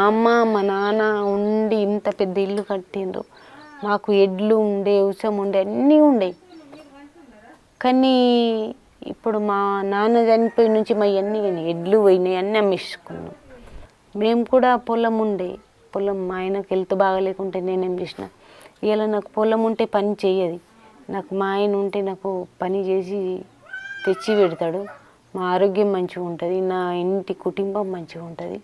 అమ్మ మా నాన్న ఉండి ఇంత పెద్ద ఇల్లు కట్టిండ్రు. మాకు ఎడ్లు ఉండే, ఉసం ఉండే, అన్నీ ఉండే. కానీ ఇప్పుడు మా నాన్న చనిపోయి నుంచి మా అన్నీ ఎడ్లు పోయినాయి, అన్నీ అమ్మేసుకున్నాం. మేము కూడా పొలం ఉండే, పొలం మా ఆయనకు హెల్త్ బాగాలేకుంటే నేనేం చేసిన, ఇలా నాకు పొలం ఉంటే పని చేయదు, నాకు మా ఆయన ఉంటే నాకు పని చేసి తెచ్చి పెడతాడు, మా ఆరోగ్యం మంచిగా ఉంటుంది, నా ఇంటి కుటుంబం మంచిగా ఉంటుంది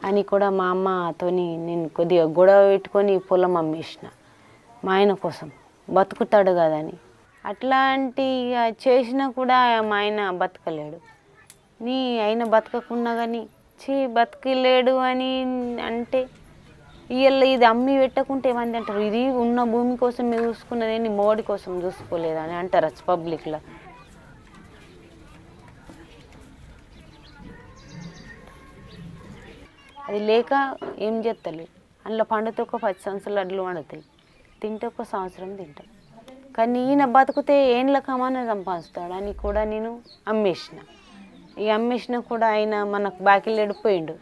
అని కూడా మా అమ్మతోని నేను కొద్దిగా గొడవ పెట్టుకొని పొలం అమ్మేసిన మా ఆయన కోసం, బతుకుతాడు కదని. అట్లాంటి చేసినా కూడా మా ఆయన బతకలేడు. నీ ఆయన బతకకున్నా కానీ బతకలేడు అని అంటే వీళ్ళ ఇది అమ్మి పెట్టకుంటే ఏమంది అంటారు, ఇది ఉన్న భూమి కోసం మీరు చూసుకున్నది మోడీ కోసం చూసుకోలేదు అని అంటారు పబ్లిక్లో. అది లేక ఏం చేస్తలేదు. అందులో పండితే ఒక 10 సంవత్సరాలు అడ్లు పండుతాయి, తింటే ఒక సంవత్సరం తింటాం. కానీ ఈయన బతికితే ఏండ్ల కమాన సంపాదిస్తాడు అని కూడా నేను అమ్మేసిన. ఈ అమ్మేసిన కూడా ఆయన మనకు బాకీ లేడు, పోయిండు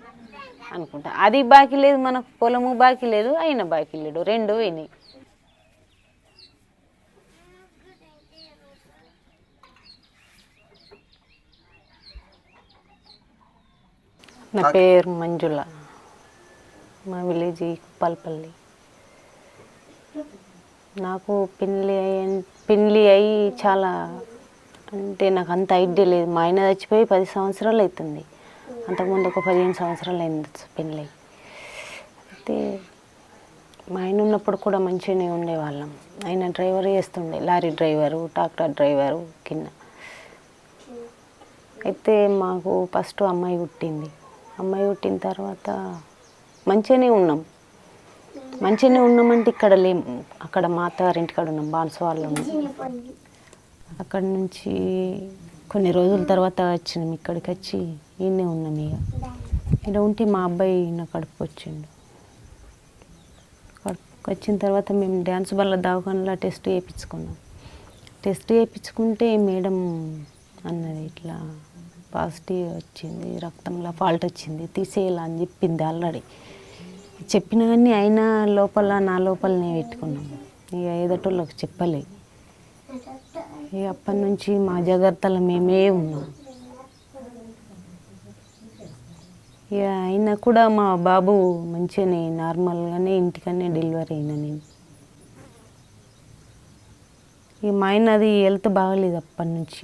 అనుకుంటా. అది బాకీ లేదు, మనకు పొలము బాకీ లేదు, ఆయన బాకీ లేడు, రెండు పోయినాయి. నా పేరు మంజుల, మా విలేజ్ కుప్పాలపల్లి. నాకు పెళ్ళి అయ్యి చాలా అంటే నాకు అంత ఐడియా లేదు. మా ఆయన చచ్చిపోయి 10 సంవత్సరాలు అవుతుంది, అంతకుముందు ఒక 15 సంవత్సరాలు అయింది పెళ్ళి. అయితే మా ఆయన ఉన్నప్పుడు కూడా మంచిగానే ఉండేవాళ్ళం. ఆయన డ్రైవర్ చేస్తుండే, లారీ డ్రైవరు, ట్రాక్టర్ డ్రైవరు కింద. అయితే మాకు ఫస్ట్ అమ్మాయి పుట్టింది. అమ్మాయి పుట్టిన తర్వాత మంచిగానే ఉన్నామంటే ఇక్కడ లేము, అక్కడ మా అత్తగారింటికాడ ఉన్నాం, బాన్సవాళ్ళు ఉన్నాం. అక్కడి నుంచి కొన్ని రోజుల తర్వాత వచ్చినాం, ఇక్కడికి వచ్చి ఈయనే ఉన్నాం. ఇలా ఉంటే మా అబ్బాయి నా కడుపుకి వచ్చిండు. కడుపుకి వచ్చిన తర్వాత మేము డ్యాన్స్ వల్ల దవాఖానలో టెస్ట్ చేయించుకున్నాం. టెస్ట్ చేయించుకుంటే మేడం అన్నది ఇట్లా పాజిటివ్ వచ్చింది, రక్తంలో ఫాల్ట్ వచ్చింది, తీసేయాలని చెప్పింది ఆల్రెడీ. చెప్పినా కానీ అయినా నా లోపలనే పెట్టుకున్నాము, ఇక ఎదుటోళ్ళకి చెప్పలే. ఇక అప్పటి నుంచి మా జాగ్రత్తలో మేమే ఉన్నాం. ఇక అయినా కూడా మా బాబు మంచిగానే నార్మల్గానే ఇంటికనే డెలివరీ అయినా నేను. ఇక మా ఆయనది హెల్త్ బాగలేదు. అప్పటి నుంచి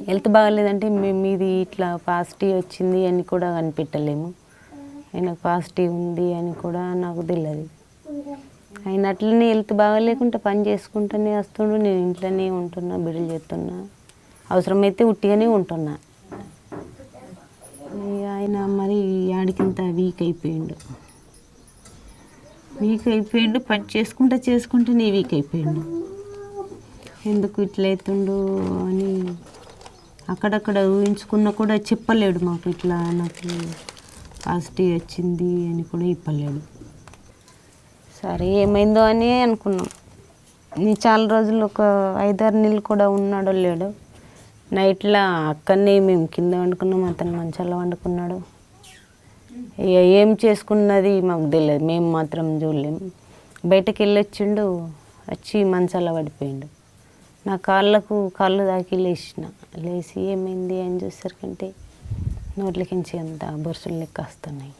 హెల్త్ బాగలేదంటే మేము ఇది ఇట్లా పాజిటివ్ వచ్చింది అని కూడా కనిపెట్టలేము, ఆయనకు పాజిటివ్ ఉంది అని కూడా నాకు తెలియదు. ఆయన అట్లనే హెల్త్ బాగాలేకుంటే పని చేసుకుంటూనే వస్తుండు, నేను ఇంట్లోనే ఉంటున్నా, బిడ్డలు చేస్తున్నా, అవసరమైతే ఉట్టిగానే ఉంటున్నా. ఆయన మరి ఆడికింత వీక్ అయిపోయిండు, పని చేసుకుంటూనే వీక్ అయిపోయిండు. ఎందుకు ఇట్లయితుండు అని అక్కడక్కడ ఊహించుకున్నా కూడా చెప్పలేడు మాకు, ఇట్లా నాకు పాజిటివ్ వచ్చింది అని కూడా చెప్పలేడు. సరే ఏమైందో అని అనుకున్నాం. నేను చాలా రోజులు ఒక 5-6 నెలలు కూడా ఉన్నాడో లేడో. నైట్లో అక్కడనే మేము కింద వండుకున్నాం, అతను మంచాల్లో వండుకున్నాడు. ఇక ఏం చేసుకున్నది మాకు తెలియదు, మేము మాత్రం చూడలేము. బయటకు వెళ్ళొచ్చిండు, వచ్చి మంచాల్లో పడిపోయిండు. నా కాళ్ళు తాకి లేచి ఏమైంది అని చూసేసరికంటే నోట్లకించి అంత బొరుసులు లెక్క వస్తున్నాయి.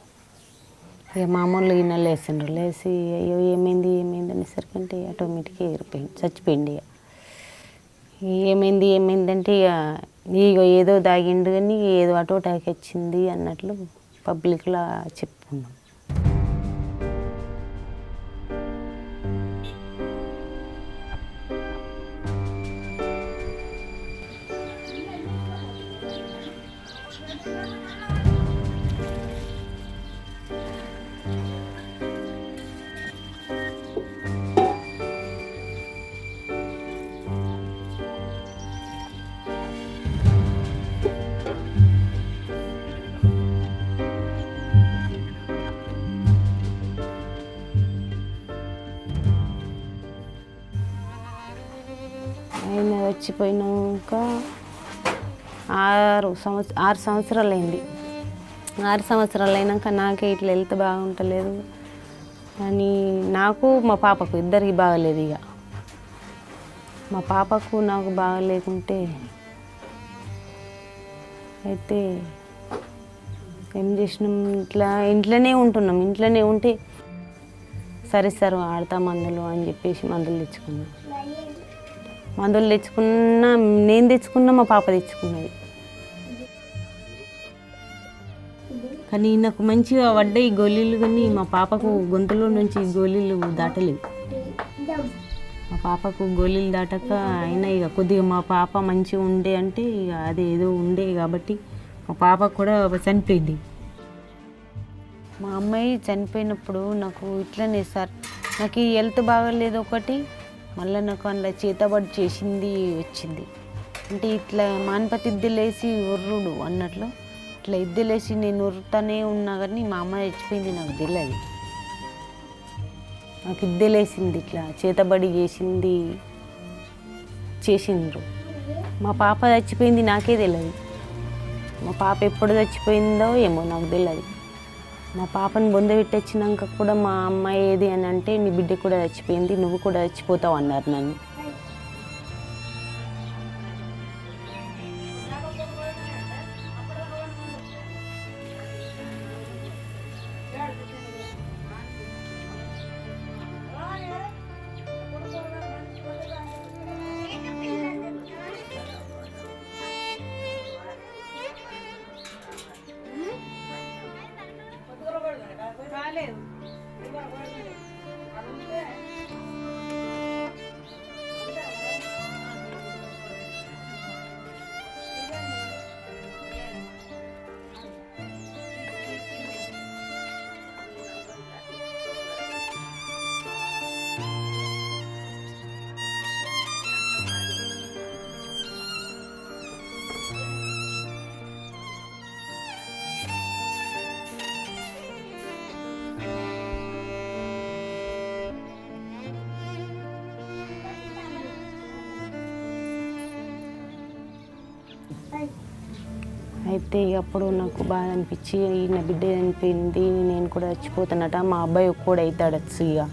ఇక మామూలు ఈయన లేచిండ్రు, లేచి అయ్యో ఏమైంది అనేసరికంటే ఆటోమేటిక్గా ఎగిరిపోయింది, చచ్చిపోయింది. ఇక ఏమైందంటే ఇక ఏదో దాగిండు కానీ ఏదో అటాక్ వచ్చింది అన్నట్లు పబ్లిక్లో చెప్పుకున్నాం. ఆయన చచ్చిపోయినాక 6 సంవత్సరాలు అయింది. 6 సంవత్సరాలు అయినాక నాకే ఇట్లా హెల్త్ బాగుంటలేదు అని నాకు మా పాపకు ఇద్దరికి బాగలేదు. ఇక మా పాపకు నాకు బాగలేకుంటే అయితే ఏం చేసినాం, ఇంట్లోనే ఉంటున్నాం. ఇంట్లోనే ఉంటే సరే సార్ ఆడతా మందులు అని చెప్పేసి మందులు తెచ్చుకున్నాం. మందులు తెచ్చుకున్నా, నేను తెచ్చుకున్నా, మా పాప తెచ్చుకున్నది. కానీ నాకు మంచిగా పడ్డాయి గోళీలు, కానీ మా పాపకు గొంతులో నుంచి గోళీలు దాటలేవు. మా పాపకు గోళీలు దాటక అయినా ఇక కొద్దిగా మా పాప మంచిగా ఉండే అంటే ఇక అది ఏదో ఉండే కాబట్టి మా పాప కూడా చనిపోయింది. మా అమ్మాయి చనిపోయినప్పుడు నాకు ఇట్లనే సార్, నాకు ఈ హెల్త్ బాగాలేదు ఒకటి, మళ్ళీ నాకు అందులో చేతబడి చేసింది వచ్చింది. అంటే ఇట్లా మాన్పతి ఇద్దెలేసి ఉర్రుడు అన్నట్లు ఇట్లా ఇద్దెలేసి నేను ఉరుతానే ఉన్నా కానీ మా అమ్మ చచ్చిపోయింది నాకు తెలియదు. నాకు ఇద్దెలేసింది, ఇట్లా చేతబడి చేసిండ్రు. మా పాప చచ్చిపోయింది నాకే తెలియదు. మా పాప ఎప్పుడు చచ్చిపోయిందో ఏమో నాకు తెలియదు. మా పాపను బొందబెట్టొచ్చినాక కూడా మా అమ్మాయి ఏది అని అంటే నీ బిడ్డ కూడా చచ్చిపోయింది, నువ్వు కూడా చచ్చిపోతావు అన్నారు నన్ను. అయితే అప్పుడు నాకు బాధ అనిపించి నా బిడ్డ చనిపోయింది, నేను కూడా చచ్చిపోతానట, మా అబ్బాయి కూడా అవుతాడచ్చు. ఇక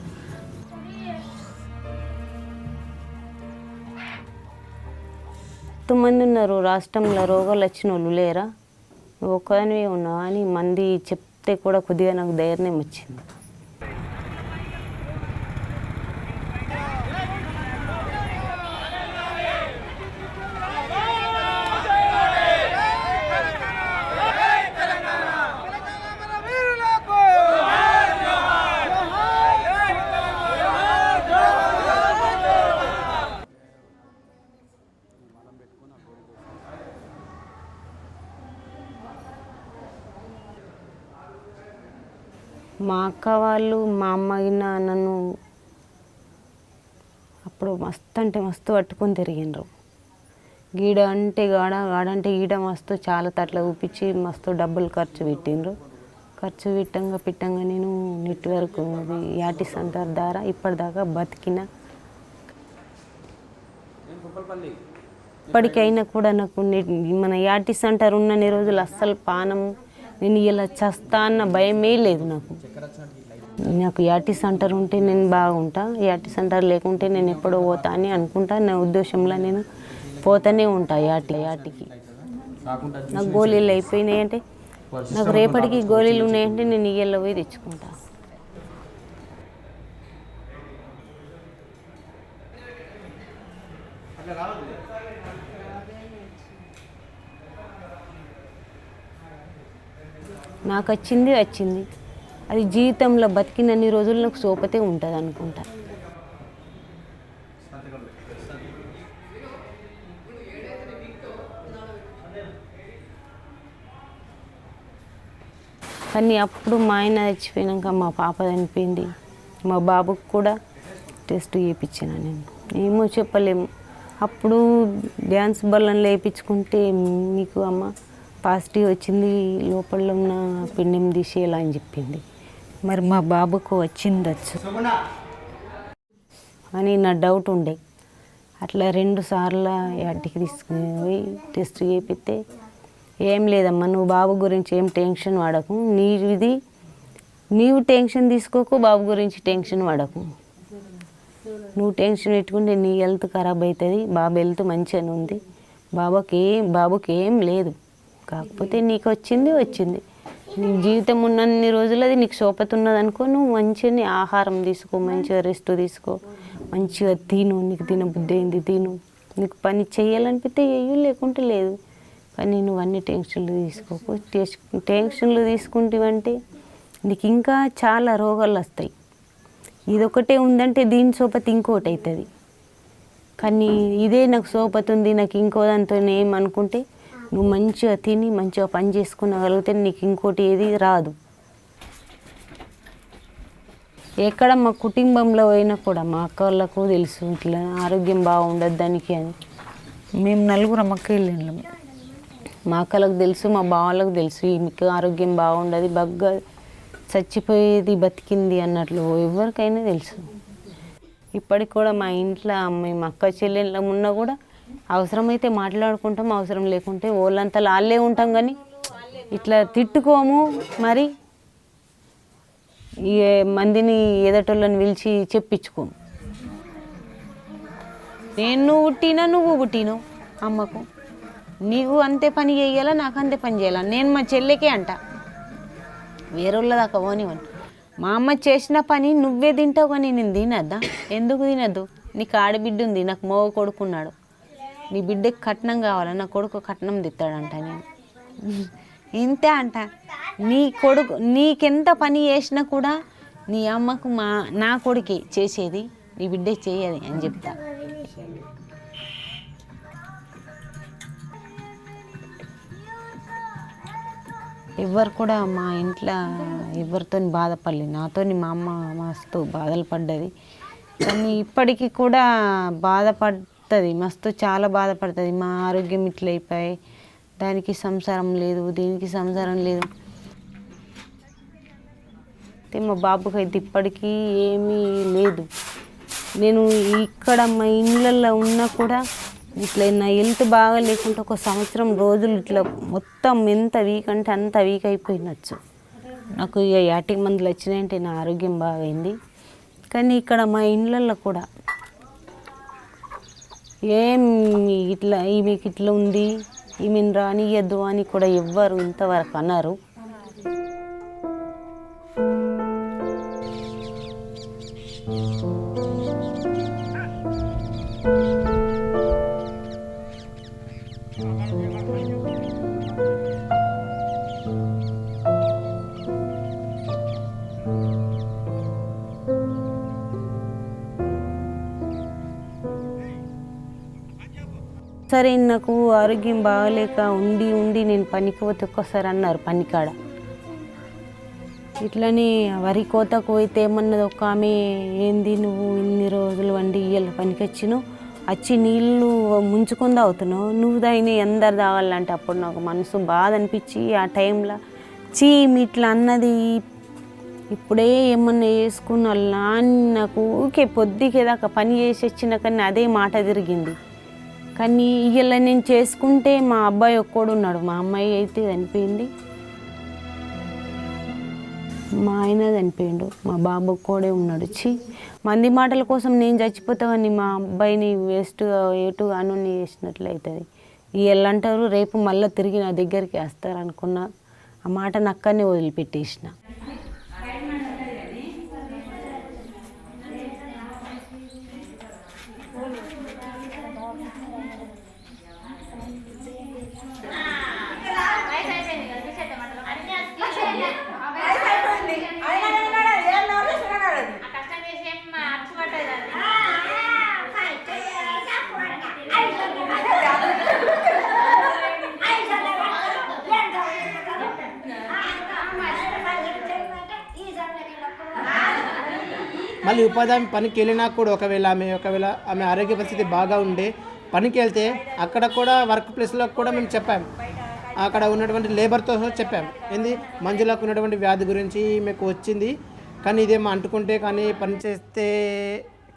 ఎంతమంది ఉన్నారు రాష్ట్రంలో రోగాలు వచ్చిన వాళ్ళు లేరా, నువ్వు ఒక్కదానివే ఉన్నావు అని మంది చెప్తే కూడా కొద్దిగా నాకు ధైర్యం వచ్చింది. మా అక్క వాళ్ళు మా అమ్మాయిన నన్ను అప్పుడు మస్తు అంటే మస్తు పట్టుకొని తిరిగిండ్రు. గీడ అంటే గాడంటే గీడ మస్తు చాలా తట్ల ఊపించి మస్తు డబ్బులు ఖర్చు పెట్టిండ్రు. ఖర్చు పెట్టంగా నేను నెట్వర్క్ అది యాటి సెంటర్ ద్వారా ఇప్పటిదాకా బతికిన. ఇప్పటికైనా కూడా నాకు మన యాటి సెంటర్ ఉన్నన్ని రోజులు అస్సలు పానం, నేను ఇలా చస్తా అన్న భయమే లేదు నాకు యాటి సెంటర్ ఉంటే నేను బాగుంటా, యాటి సెంటర్ లేకుంటే నేను ఎప్పుడో పోతా అని అనుకుంటా. నా ఉద్దేశంలో నేను పోతూనే ఉంటా యాటికి. నాకు గోళీలు అయిపోయినాయి అంటే, నాకు రేపటికి గోళీలు ఉన్నాయంటే నేను ఇయ్యల్లో పోయి తెచ్చుకుంటా. నాకు వచ్చింది అది జీవితంలో బతికినన్ని రోజులు నాకు సోపతే ఉంటుంది అనుకుంటా. కానీ అప్పుడు మా ఆయన చచ్చిపోయాక మా పాప చనిపోయింది. మా బాబుకు కూడా టెస్ట్ చేయించిన నేను, ఏమో చెప్పలేము. అప్పుడు డ్యాన్స్ బల్లంలో వేయించుకుంటే మీకు అమ్మ పాజిటివ్ వచ్చింది, లోపల ఉన్న పిండం తీసేయాలా అని చెప్పింది. మరి మా బాబుకు వచ్చిందచ్చు అని నా డౌట్ ఉండే. అట్లా 2 సార్లు యాటికి తీసుకుని పోయి టెస్ట్ చేపిస్తే ఏం లేదమ్మా, నువ్వు బాబు గురించి ఏం టెన్షన్ పడకు. నీవు టెన్షన్ తీసుకోకు, బాబు గురించి టెన్షన్ పడకు. నువ్వు టెన్షన్ పెట్టుకుంటే నీ హెల్త్ ఖరాబ్ అవుతుంది. బాబు హెల్త్ మంచిగానే ఉంది. బాబుకి ఏం లేదు. కాకపోతే నీకు వచ్చింది. నీ జీవితం ఉన్నన్ని రోజులు అది నీకు సోపతి ఉన్నదనుకో, నువ్వు మంచిగా ఆహారం తీసుకో, మంచిగా రెస్ట్ తీసుకో, మంచిగా తిను. నీకు తినబుద్ధి అయింది తిను. నీకు పని చేయాలనిపిస్తే చెయ్యు, లేకుంటే లేదు. కానీ నువ్వు అన్ని టెన్షన్లు తీసుకోకు. టెన్షన్లు తీసుకుంటావంటే నీకు ఇంకా చాలా రోగాలు వస్తాయి. ఇదొకటే ఉందంటే దీని సోపతి ఇంకోటి అవుతుంది. కానీ ఇదే నాకు సోపతి ఉంది, నాకు ఇంకో దాంతో ఏమనుకుంటే నువ్వు మంచిగా తిని మంచిగా పని చేసుకునగలిగితే నీకు ఇంకోటి ఏది రాదు. ఎక్కడ మా కుటుంబంలో అయినా కూడా మా అక్క వాళ్ళకు తెలుసు ఇట్లా ఆరోగ్యం బాగుండదు దానికి అని. మేము 4 అక్క వెళ్ళాము. మా అక్కలకు తెలుసు, మా బావలకు తెలుసు మీకు ఆరోగ్యం బాగుండదు, బగ్గా చచ్చిపోయేది బతికింది అన్నట్లు ఎవరికైనా తెలుసు. ఇప్పటికి కూడా మా ఇంట్లో మేము అక్క చెల్లెళ్ళ ఉన్నా కూడా అవసరమైతే మాట్లాడుకుంటాం, అవసరం లేకుంటే వాళ్ళంతా వాళ్ళే ఉంటాం. కానీ ఇట్లా తిట్టుకోము. మరి మందిని ఎదటోళ్ళని పిలిచి చెప్పించుకోము. నువ్వు పుట్టినావు అమ్మకు, నీకు అంతే పని చేయాలా, నాకు అంతే పని చేయాలా. నేను మా చెల్లెకే అంట, వేరేళ్ళ దాకా పోనివ్వండి. మా అమ్మ చేసిన పని నువ్వే తింటావు కానీ నేను తినద్దా? ఎందుకు తినద్దు? నీకు ఆడబిడ్డ ఉంది, నాకు మగ కొడుకున్నాడు. నీ బిడ్డకి కట్నం కావాలా, నా కొడుకు కట్నం తిత్తాడంట. నేను ఇంతే అంట. నీ కొడుకు నీకెంత పని చేసినా కూడా నీ అమ్మకు నా కొడుకే చేసేది, నీ బిడ్డే చేయది అని చెప్తా. ఎవరు కూడా మా ఇంట్లో ఎవరితో బాధపడలేదు. నాతో మా అమ్మ మస్తు బాధలు పడ్డది. కానీ ఇప్పటికీ కూడా బాధపడుతుంది, మస్తు చాలా బాధపడుతుంది. మా ఆరోగ్యం ఇట్లా అయిపోయి దానికి సంసారం లేదు, దీనికి సంసారం లేదు. అయితే మా బాబుకి అయితే ఇప్పటికీ ఏమీ లేదు. నేను ఇక్కడ మా ఇళ్ళల్లో ఉన్నా కూడా ఇట్లా నా హెల్త్ బాగా లేకుంటే 1 సంవత్సరం రోజులు ఇట్లా మొత్తం ఎంత వీక్ అంటే అంత వీక్ అయిపోయినచ్చు. నాకు ఇక యాటికి మందులు వచ్చినాయంటే నా ఆరోగ్యం బాగైంది. కానీ ఇక్కడ మా ఇళ్ళల్లో కూడా ఏం ఇట్లా ఈమెకి ఇట్లా ఉంది, ఈమెను రానియద్దు అని కూడా ఎవ్వరు ఇంతవరకు అన్నారు. సరే నాకు ఆరోగ్యం బాగలేక ఉండి నేను పనికి పోతే ఒక్కసారి అన్నారు పనికాడ. ఇట్లని వరి కోతకు పోయితే ఏమన్నది ఒక ఆమె, ఏంది నువ్వు ఇన్ని రోజులు వండి ఇయ్యాల పనికి వచ్చి నీళ్ళు ముంచుకొని తాగుతున్నావు, నువ్వు దాన్ని ఎందరు తాగాలంటే అప్పుడు నాకు మనసు బాధ అనిపించి ఆ టైంలో ఇట్లా అన్నది. ఇప్పుడే ఏమన్నా చేసుకున్న వాళ్ళ నాకు ఊకే పొద్దుకేదాకా పని చేసి వచ్చిన కానీ అదే మాట తిరిగింది. కానీ ఇవాళ నేను చేసుకుంటే మా అబ్బాయి ఒక్కడు ఉన్నాడు, మా అమ్మాయి అయితే చనిపోయింది, మా ఆయన చనిపోయిండు, మా బాబు ఒక్కడే ఉన్నాడు. మంది మాటల కోసం నేను చచ్చిపోతా కానీ మా అబ్బాయిని వేస్ట్గా ఏటుగా అనుని చేసినట్లు అవుతుంది. ఇవాళ అంటారు రేపు మళ్ళీ తిరిగి నా దగ్గరికి వస్తారు అనుకున్నా. ఆ మాట నక్కనే వదిలిపెట్టేసిన. మళ్ళీ ఉపాధి పనికి వెళ్ళినా కూడా ఒకవేళ ఆమె ఆరోగ్య పరిస్థితి బాగా ఉండే పనికి వెళ్తే అక్కడ కూడా వర్క్ ప్లేస్లో కూడా మేము చెప్పాము, అక్కడ ఉన్నటువంటి లేబర్తో చెప్పాం, ఏంది మంజులకు ఉన్నటువంటి వ్యాధి గురించి మీకు వచ్చింది, కానీ ఇదేమో అంటుకుంటే కానీ పని చేస్తే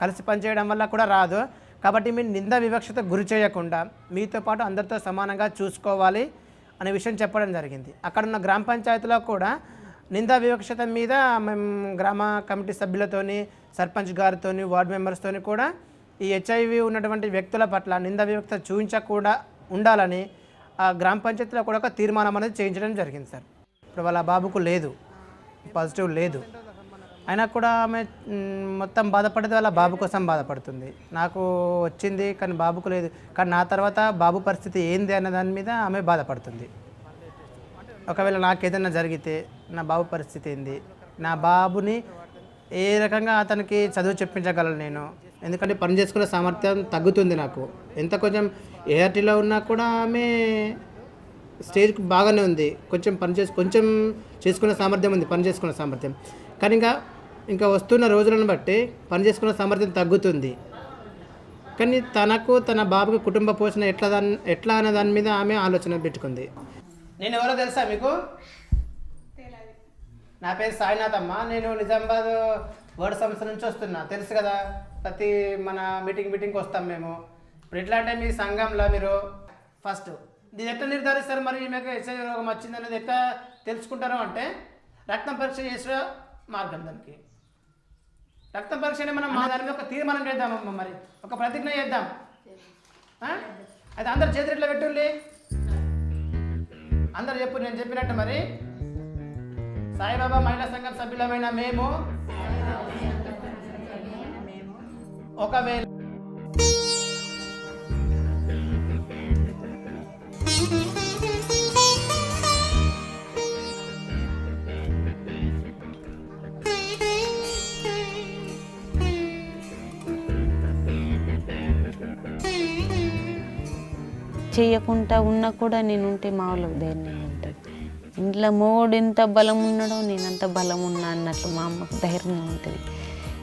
కలిసి పనిచేయడం వల్ల కూడా రాదు, కాబట్టి మీరు నింద వివక్షత గురి చేయకుండా మీతో పాటు అందరితో సమానంగా చూసుకోవాలి అనే విషయం చెప్పడం జరిగింది. అక్కడ ఉన్న గ్రామ పంచాయతీలో కూడా నిందా వివక్షత మీద మేము గ్రామ కమిటీ సభ్యులతోని, సర్పంచ్ గారితోని, వార్డు మెంబర్స్తోని కూడా ఈ హెచ్ఐవి ఉన్నటువంటి వ్యక్తుల పట్ల నిందా వివక్షత చూపించకుండా ఉండాలని ఆ గ్రామ పంచాయతీలో కూడా ఒక తీర్మానం అనేది చేయించడం జరిగింది సార్. ఇప్పుడు వాళ్ళ బాబుకు లేదు, పాజిటివ్ లేదు, అయినా కూడా ఆమె మొత్తం బాధపడేది వాళ్ళ బాబు కోసం బాధపడుతుంది. నాకు వచ్చింది కానీ బాబుకు లేదు, కానీ నా తర్వాత బాబు పరిస్థితి ఏంది అన్న దాని మీద ఆమె బాధపడుతుంది. ఒకవేళ నాకేదైనా జరిగితే నా బాబు పరిస్థితి ఏంది, నా బాబుని ఏ రకంగా అతనికి చదువు చెప్పించగలను నేను, ఎందుకంటే పని చేసుకునే సామర్థ్యం తగ్గుతుంది నాకు. ఎంత కొంచెం ఏఆర్టీలో ఉన్నా కూడా ఆమె స్టేజ్కి బాగానే ఉంది, కొంచెం చేసుకునే సామర్థ్యం ఉంది, పని చేసుకునే సామర్థ్యం. కానీ ఇంకా వస్తున్న రోజులను బట్టి పని చేసుకునే సామర్థ్యం తగ్గుతుంది. కానీ తనకు తన బాబుకి కుటుంబ పోషణ ఎట్లా అనే దాని మీద ఆమె ఆలోచన పెట్టుకుంది. నేను ఎవరో తెలుసా మీకు? నా పేరు సాయినాథ్ అమ్మ. నేను నిజామాబాద్ వర్డ్ సంస్థ నుంచి వస్తున్నా, తెలుసు కదా, ప్రతి మన మీటింగ్కి వస్తాం మేము. ఇప్పుడు ఎట్లా అంటే మీ సంఘంలో మీరు ఫస్ట్ దీన్ని ఎట్లా నిర్ధారిస్తారు, మరి మీకు హెచ్ఐవి రోగం వచ్చింది అనేది ఎట్లా తెలుసుకుంటారు అంటే రక్తం పరీక్ష చేసే మార్గం. దానికి రక్తం పరీక్షని మనం దాని మీద ఒక తీర్మానం చేద్దామమ్మ, మరి ఒక ప్రతిజ్ఞ చేద్దాం. అయితే అందరు చేతులు ఇట్లా పెట్టుండి, అందరు చెప్పు, నేను చెప్పినట్టు. మరి సాయిబాబా మహిళా సంఘం సభ్యులమైన మేము ఒకవేళ చేయకుండా ఉన్నా కూడా నేను ఉంటే మా వాళ్ళకి ధైర్యం ఉంటుంది. ఇంట్లో మోడు ఎంత బలం ఉన్నాడో నేను అంత బలం ఉన్నా అన్నట్లు మా అమ్మకు ధైర్యం ఉంటుంది.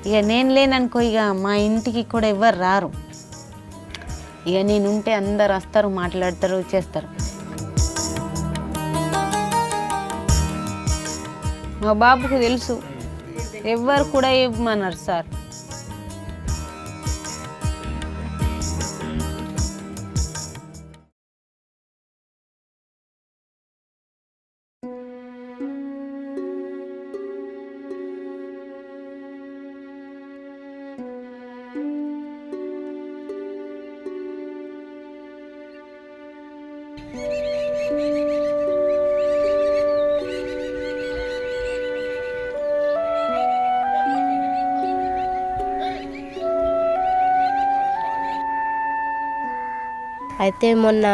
ఇక నేను లేననుకో ఇక మా ఇంటికి కూడా ఎవరు రారు. ఇక నేను ఉంటే అందరు వస్తారు, మాట్లాడతారు, చేస్తారు. మా బాబుకు తెలుసు, ఎవ్వరు కూడా ఇవ్వమన్నారు సార్. అయితే మొన్న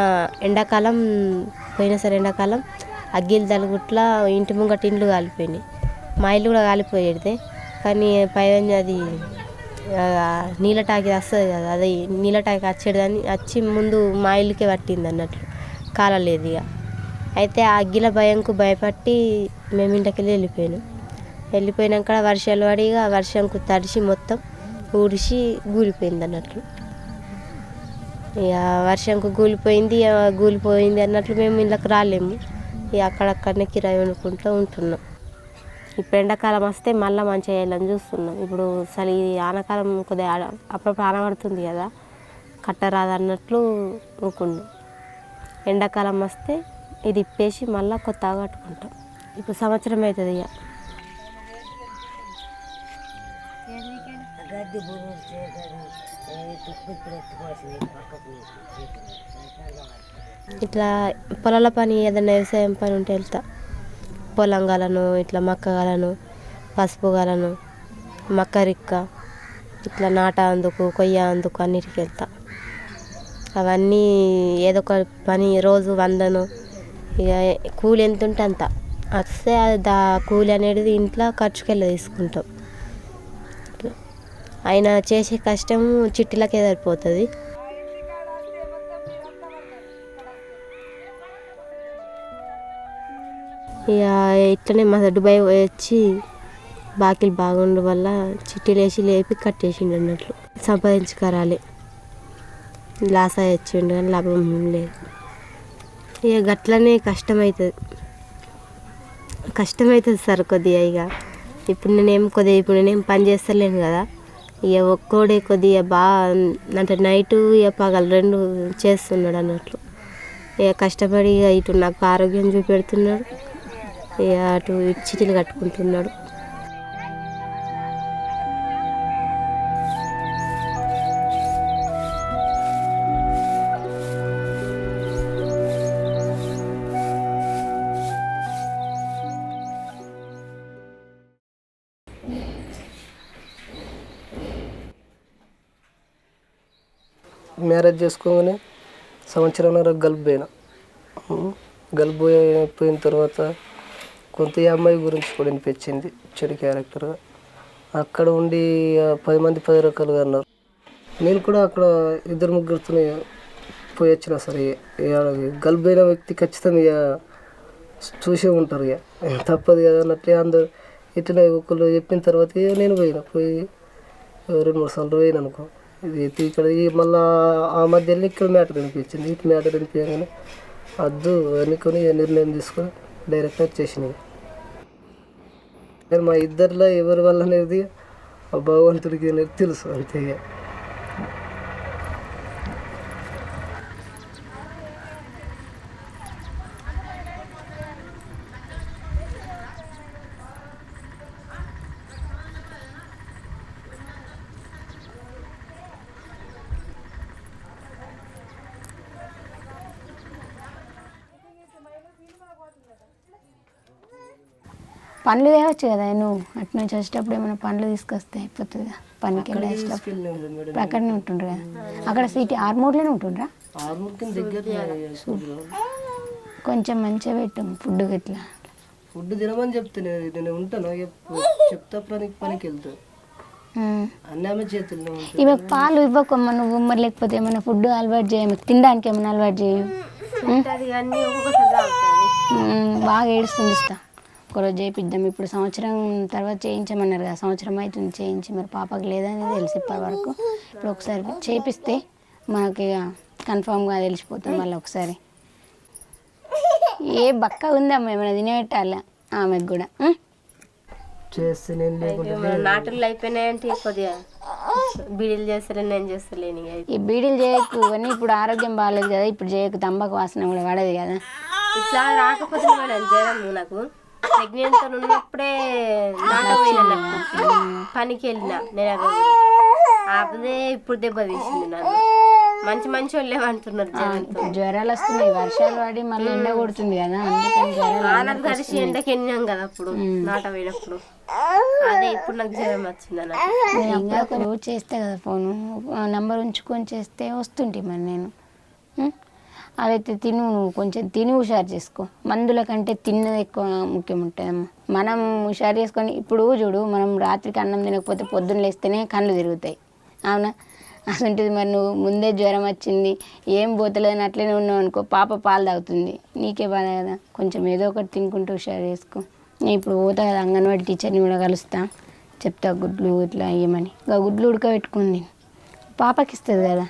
ఎండాకాలం పోయినసారి ఎండాకాలం అగ్గిలు తలుగుట్ల ఇంటి ముంగట ఇండ్లు కాలిపోయినాయి. మా ఇల్లు కూడా కాలిపోయేది, కానీ పైన అది నీళ్ళ టాకి వస్తుంది కదా, అది నీళ్ళ టాకి వచ్చేదని వచ్చి ముందు మా ఇల్లుకే పట్టింది అన్నట్లు, కాలలేదు ఇక. అయితే ఆ అగ్గిల భయంకు భయపట్టి మేము ఇంటికి వెళ్ళిపోయినాక వర్షాలు పడి ఇక వర్షంకు తడిసి మొత్తం ఊడిసి కూలిపోయింది అన్నట్లు. ఇక వర్షంకు కూలిపోయింది అన్నట్లు మేము ఇళ్ళకి రాలేము. ఇక అక్కడక్కడనే కిరాయి వండుకుంటూ ఉంటున్నాం. ఇప్పుడు ఎండాకాలం వస్తే మళ్ళీ మంచిగా వేయాలని చూస్తున్నాం. ఇప్పుడు అసలు ఈ ఆనకాలం కొద్దిగా అప్పుడప్పుడు ఆనబడుతుంది కదా, కట్టరాదన్నట్లు ఊకున్నాం. ఎండాకాలం వస్తే ఇది ఇప్పేసి మళ్ళీ కొత్తగా కట్టుకుంటాం. ఇప్పుడు సంవత్సరం అవుతుంది ఇక. ఇట్లా పొలాల పని, ఏదైనా వ్యవసాయం పని ఉంటే వెళ్తా. పొలం గాలను, ఇట్లా మక్క గాలను, పసుపు గాలను, మక్క రిక్క, ఇట్లా నాట అందుకు, కొయ్య అందుకు అన్నిటికి వెళ్తా. అవన్నీ ఏదో ఒక పని రోజు 100. ఇక కూలి ఎంత ఉంటే అంత వస్తే కూలి అనేది ఇంట్లో ఖర్చుకెళ్ళి తీసుకుంటాం. ఆయన చేసే కష్టం చిట్టిలకే సరిపోతుంది. ఇక ఇట్లనే మా దుబాయ్ వచ్చి బాకీలు బాగుండడం వల్ల చిట్టీలు వేసి లేపి కట్టేసిండు అన్నట్లు. సంపాదించుకరాలి, లాస్ అయ్యొచ్చిండు కానీ లాభం లేదు. ఇక గట్లనే కష్టమవుతుంది సార్ కొద్దిగా. ఇక ఇప్పుడు నేనేం పని చేస్తలేను కదా, ఇక ఒక్కోడే కొద్దిగా బాగా అంటే నైటు ఇక పగలు 2 చేస్తున్నాడు అన్నట్లు. ఇక కష్టపడి ఇక ఇటు నాకు ఆరోగ్యం చూపెడుతున్నాడు, ఇక అటు చిటీలు కట్టుకుంటున్నాడు. మ్యారేజ్ చేసుకోగానే సంవత్సరంన్నర గల్ఫ్ పోయినా. గల్ఫ్ పోయిన తర్వాత కొంత ఈ అమ్మాయి గురించి కూడా వినిపించింది చెడు క్యారెక్టర్గా. అక్కడ ఉండి 10 మంది 10 రకాలుగా అన్నారు. నేను కూడా అక్కడ 2-3 పోయి వచ్చిన సరే గల్ఫ్ పోయిన వ్యక్తి ఖచ్చితంగా ఇక చూసే ఉంటారు, ఇక తప్పదు కదా అన్నట్లే అందరు ఇట్లా ఒకళ్ళు చెప్పిన తర్వాత ఇక నేను పోయి 2-3 సార్లు పోయిన అనుకో. ఇది ఇక్కడ మళ్ళీ ఆ మధ్యలో ఇక్కడ మ్యాటర్ అనిపించింది. ఇటు మ్యాటర్ అనిపించగానే వద్దు అనుకొని నిర్ణయం తీసుకొని డైరెక్ట్ వచ్చేసినాయి. కానీ మా ఇద్దరిలో ఎవరి వల్ల అనేది ఆ భగవంతుడికి అనేది తెలుసు అంతే. పండ్లు తేవచ్చు కదా నువ్వు అటు నుంచి వచ్చేటప్పుడు ఏమైనా పండ్లు తీసుకొస్తే అయిపోతుంది. పనికి వెళ్ళేటప్పుడు అక్కడనే ఉంటుండ్రు కదా, అక్కడ సిటీ ఆర్మూర్లోనే ఉంటుండ్రా. కొంచెం మంచిగా పెట్టు ఫుడ్ ఇట్లా. ఫుడ్ తినమని చెప్తాను, నేను ఉంటాను చెప్తా పనికి వెళ్తాను అన్నీ ఆమె చేతుల్లో. ఇవాళ పాలు ఇవ్వకమ్మా నువ్వు, మరి లేకపోతే ఏమైనా ఫుడ్ అలవాటు చేయము, తినడానికి ఏమైనా అలవాటు చేయు. బాగా ఏడుస్తుంది ఇష్టం. ఒకరోజు చేయిద్దాం, ఇప్పుడు సంవత్సరం తర్వాత చేయించమన్నారు కదా, సంవత్సరం అవుతుంది చేయించి, మరి పాపకు లేదని తెలిసి ఇప్పటి వరకు. ఇప్పుడు ఒకసారి చేపిస్తే మనకి ఇక కన్ఫామ్గా తెలిసిపోతుంది. మళ్ళీ ఒకసారి ఏ బక్క ఉందమ్మా ఏమైనా తినేపెట్టాలా ఆమెకు కూడా. చేస్తే నేను లేకుండా నాటులు అయిపోయినాయంటే కొద్దిగా బీడీలు చేస్తలేను, నేను చేస్తలేను. ఈ బీడీలు చేయకు కానీ ఇప్పుడు ఆరోగ్యం బాగాలేదు కదా, ఇప్పుడు చేయకు, తంబాకు వాసన కూడా పడదు కదా. ఇట్లా రాకపోతే జ్వరం నాకు ప్రెగ్నెంట్ ఉన్నప్పుడే పనికి వెళ్ళిన నేను, ఆపదే ఇప్పుడు దెబ్బ తీసింది నాకు. మంచి వాళ్ళు అంటున్నారు జ్వరాలు వస్తున్నాయి, వర్షాలు పడి మళ్ళీ ఎండ కొడుతుంది కదా, అందుకని జ్వరాలు కలిసి ఎండకి వెళ్ళినాం కదా అప్పుడు నాట పోయినప్పుడు. అదే ఇప్పుడు నాకు జ్వరం వచ్చింది ఇంకా ఒక రోజు చేస్తే కదా ఫోను నెంబర్ ఉంచుకొని చేస్తే వస్తుంటే మరి నేను. అదైతే తిను, నువ్వు కొంచెం తిని హుషారు చేసుకో. మందుల కంటే తిన్నది ఎక్కువ ముఖ్యం ఉంటుందమ్మా. మనం హుషారు చేసుకొని ఇప్పుడు చూడు, మనం రాత్రికి అన్నం తినకపోతే పొద్దున్న లేస్తేనే కళ్ళు తిరుగుతాయి, అవునా? అసంటిది మరి నువ్వు ముందే జ్వరం వచ్చింది, ఏం పోతలేదని అట్లనే ఉన్నావు అనుకో, పాప పాలు తాగుతుంది, నీకే బాధ కదా. కొంచెం ఏదో ఒకటి తినుకుంటూ హుషారు చేసుకో. నేను ఇప్పుడు పోతా కదా అంగన్వాడీ టీచర్ని కూడా కలుస్తా, చెప్తా గుడ్లు ఇట్లా ఇవ్వమని. ఇంకా గుడ్లు ఉడకబెట్టుకుంది పాపకి ఇస్తుంది కదా.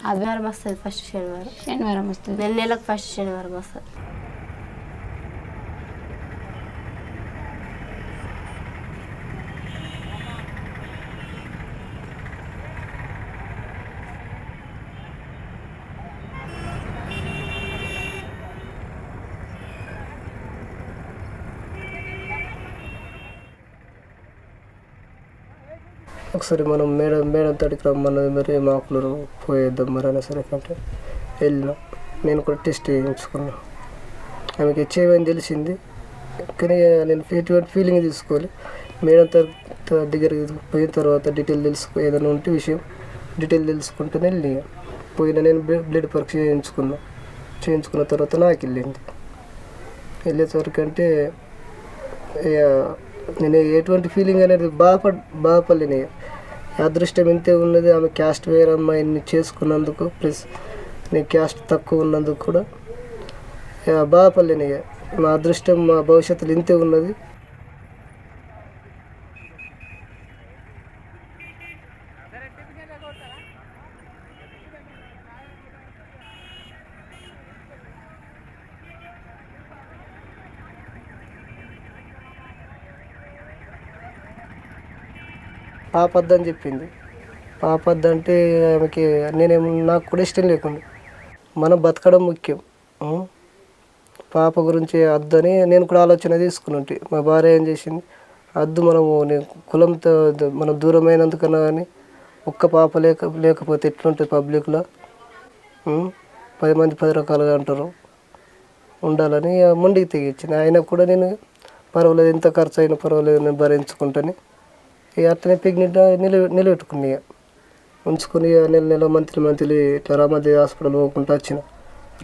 శనివారం వస్తుంది, ఫస్ట్ శనివారం వస్తుంది, నెలకు ఫస్ట్ శనివారం వస్తుంది. ఒకసారి మనం మేడం తడికి రమ్మన్నది, మరి మాకులు పోయేద్దాం మరి అయినా సరే అంటే వెళ్ళినా. నేను కూడా టెస్ట్ చేయించుకున్నా, ఆమెకి హెచ్ఐవి అని తెలిసింది. కానీ నేను ఎటువంటి ఫీలింగ్ తీసుకోవాలి. మేడం దగ్గరికి పోయిన తర్వాత డీటెయిల్ ఏదైనా ఉంటే విషయం డీటెయిల్ తెలుసుకుంటేనే వెళ్ళి పోయిన. నేను బ్లడ్ పరీక్ష చేయించుకున్న తర్వాత నాకు వెళ్ళేసరికి అంటే నేను ఎటువంటి ఫీలింగ్ అనేది బాధపడలేని. అదృష్టం ఇంతే ఉన్నది, ఆమె క్యాస్ట్ వేరే అమ్మాయిని చేసుకున్నందుకు, ప్లస్ నేను క్యాస్ట్ తక్కువ ఉన్నందుకు కూడా బాధపడలేని. మా అదృష్టం మా భవిష్యత్తులో ఇంతే ఉన్నది. పాపద్దని చెప్పింది. పాపద్దంటే ఆమెకి నాకు కూడా ఇష్టం లేకుండా, మనం బతకడం ముఖ్యం. పాప గురించి వద్దని నేను కూడా ఆలోచన తీసుకున్నట్టు. మా భార్య ఏం చేసింది, వద్దు మనము కులంతో మనం దూరమైనందుకన్నా కానీ ఒక్క పాప లేకపోతే ఎట్లుంటుంది పబ్లిక్లో, 10 మంది 10 రకాలుగా అంటారు, ఉండాలని మొండికి తెగించింది. అయినా కూడా నేను పర్వాలేదు, ఎంత ఖర్చు అయినా పర్వాలేదు, నేను భరించుకుంటాను. ఇక అట్లనే ప్రెగ్నెంట్ నిలబెట్టుకుని ఉంచుకొని నెల మంత్లీ ఇట్లా రామాదేవి హాస్పిటల్ పోకుండా వచ్చిన.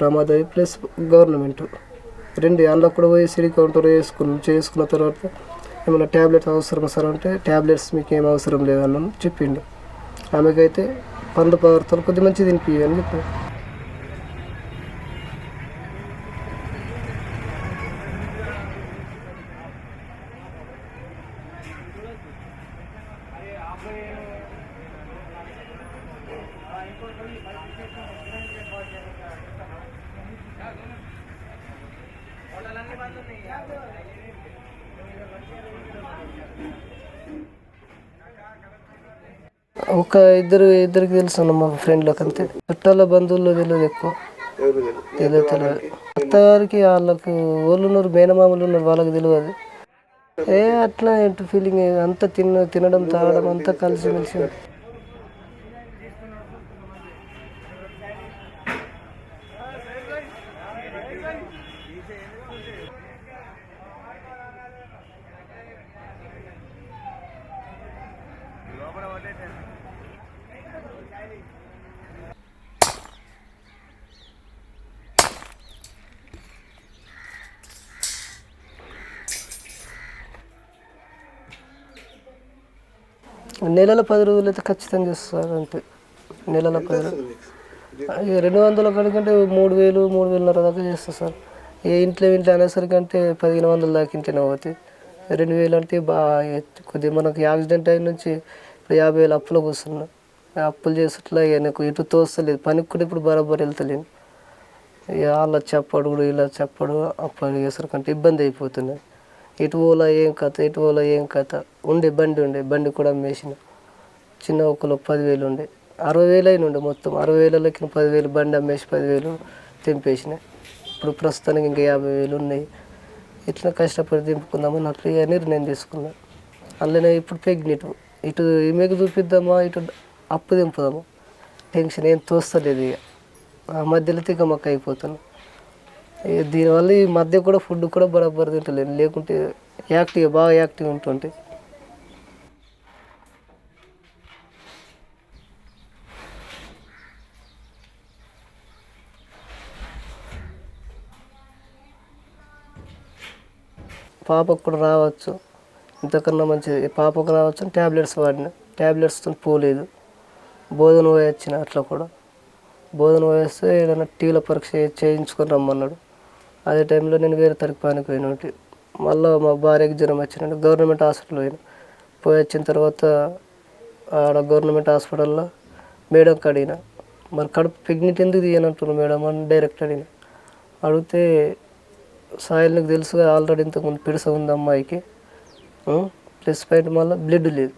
రామాదేవి ప్లస్ గవర్నమెంట్ 2 అందులో కూడా పోయి సిడి కౌంటర్ చేసుకున్న తర్వాత ఏమైనా ట్యాబ్లెట్స్ అవసరం సార్ అంటే, ట్యాబ్లెట్స్ మీకు ఏం అవసరం లేదని చెప్పిండు. ఆమెకైతే పండ్ల పదార్థాలు కొద్ది మంచి తినిపి అని చెప్పాడు. ఒక ఇద్దరికి తెలుసు అన్న, మా ఫ్రెండ్లకు అంతే. చుట్టాల బంధువుల్లో తెలియదు, ఎక్కువ తెలియదు. అత్తగారికి వాళ్ళకు వాళ్ళు ఉన్నారు, మేనమామలు ఉన్నారు, వాళ్ళకి తెలియదు. అట్లా ఏంటి ఫీలింగ్, అంతా తినడం తాగడం అంతా కలిసిమెలిసి. నెలలో 10 రోజులు అయితే ఖచ్చితంగా చేస్తారు అంతే. నెలలో 10 రోజులు 200 కంటే 3000, 3000 దాకా చేస్తారు సార్. ఇంట్లో అనేసరికి అంటే 1500 దాకా ఇంట్లోనే పోతాయి. 2000 అంటే బాగా కొద్దిగా మనకు యాక్సిడెంట్ అయిన నుంచి ఇప్పుడు 50,000 అప్పులో కూర్చున్నా. అప్పులు చేసేట్లా నాకు ఇటు తోస్తలేదు, పనికి కూడా ఇప్పుడు బరాబర్ వెళ్తలేను. వాళ్ళ చెప్పడు కూడా ఇలా చెప్పడు, అప్పులు చేసరికంటే ఇబ్బంది అయిపోతున్నాయి. ఎటు పోలా ఏం కథ ఉండే బండి కూడా అమ్మేసిన. చిన్న ఒకలో 10,000 ఉండే, 60,000 అయిన ఉండే. మొత్తం 60,000కి 10,000 బండి అమ్మేసి 10,000 తెంపేసిన. ఇప్పుడు ప్రస్తుతానికి ఇంకా 50,000 ఉన్నాయి. ఇట్లా కష్టపడి దింపుకుందామని అట్లా నిర్ణయం తీసుకున్నాను. అందులోనే ఇప్పుడు ప్రెగ్నెంట్, ఇటు ఈమెకు చూపిద్దామా, ఇటు అప్పు దింపుదామా, టెన్షన్ ఏం తోస్తలేదు. ఇక ఆ మధ్యలో తికమక్క అయిపోతున్నాను. దీనివల్ల ఈ మధ్య కూడా ఫుడ్ కూడా బరాబర్ తింటలేను, లేకుంటే బాగా యాక్టివ్ ఉంటుంటే. పాపకు కూడా రావచ్చు, ఇంతకన్నా మంచిది పాపకు రావచ్చు అని ట్యాబ్లెట్స్ వాడిన. ట్యాబ్లెట్స్తో పోలేదు, బోధన పోయొచ్చిన. అట్లా కూడా బోధన పోయేస్తే ఏదైనా టీవీలో పరీక్ష చేయించుకొని రమ్మన్నాడు. అదే టైంలో నేను వేరే తరగతి పనికి పోయినట్టు. మళ్ళీ మా భార్యకి జ్వరం వచ్చినట్టు గవర్నమెంట్ హాస్పిటల్ పోయి వచ్చిన తర్వాత ఆడ గవర్నమెంట్ హాస్పిటల్లో మేడంకి అడిగిన, మరి కడుపు ప్రెగ్నెంట్ ఎందుకు తీయనంటున్నాను మేడం అని డైరెక్ట్ అడిగితే, సాయిల్ నీకు తెలుసుగా ఆల్రెడీ ఇంతకుముందు పిడిస ఉంది అమ్మాయికి, ప్లస్ పాయింట్ మళ్ళీ బ్లడ్ లేదు.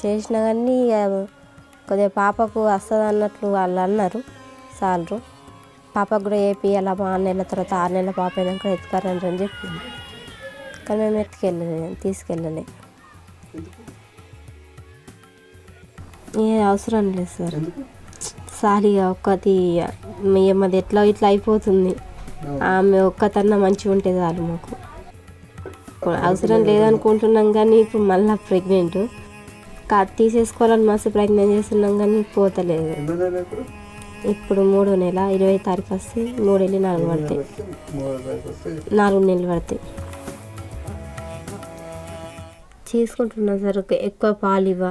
చేసినా కానీ కొద్దిగా పాపకు వస్తుంది అన్నట్లు వాళ్ళు అన్నారు సార్లు. పాపకు కూడా వేపియాలి, 6 నెలల తర్వాత 6 నెలల పాప అయినాక ఎత్తుకారండి అని చెప్పింది. కానీ మేము తీసుకెళ్ళలే. అవసరం లేదు సార్, సారిగా ఒక్కటి మాది ఎట్లా ఇట్లా అయిపోతుంది. ఆమె ఒక్కతన్నా మంచిగా ఉంటే చాలు మాకు. అవసరం లేదనుకుంటున్నాం కానీ ఇప్పుడు మళ్ళీ ప్రెగ్నెంట్ తీసేసుకోవాలని మస్తు ప్రయత్నం చేస్తున్నాం కానీ పోతలేదు. ఇప్పుడు 3వ నెల 20వ తారీఖు వస్తే 3 వెళ్ళి 4 పడతాయి, 4 నెలలు పడతాయి. చేసుకుంటున్నాం సార్. ఎక్కువ పాలు ఇవ్వ,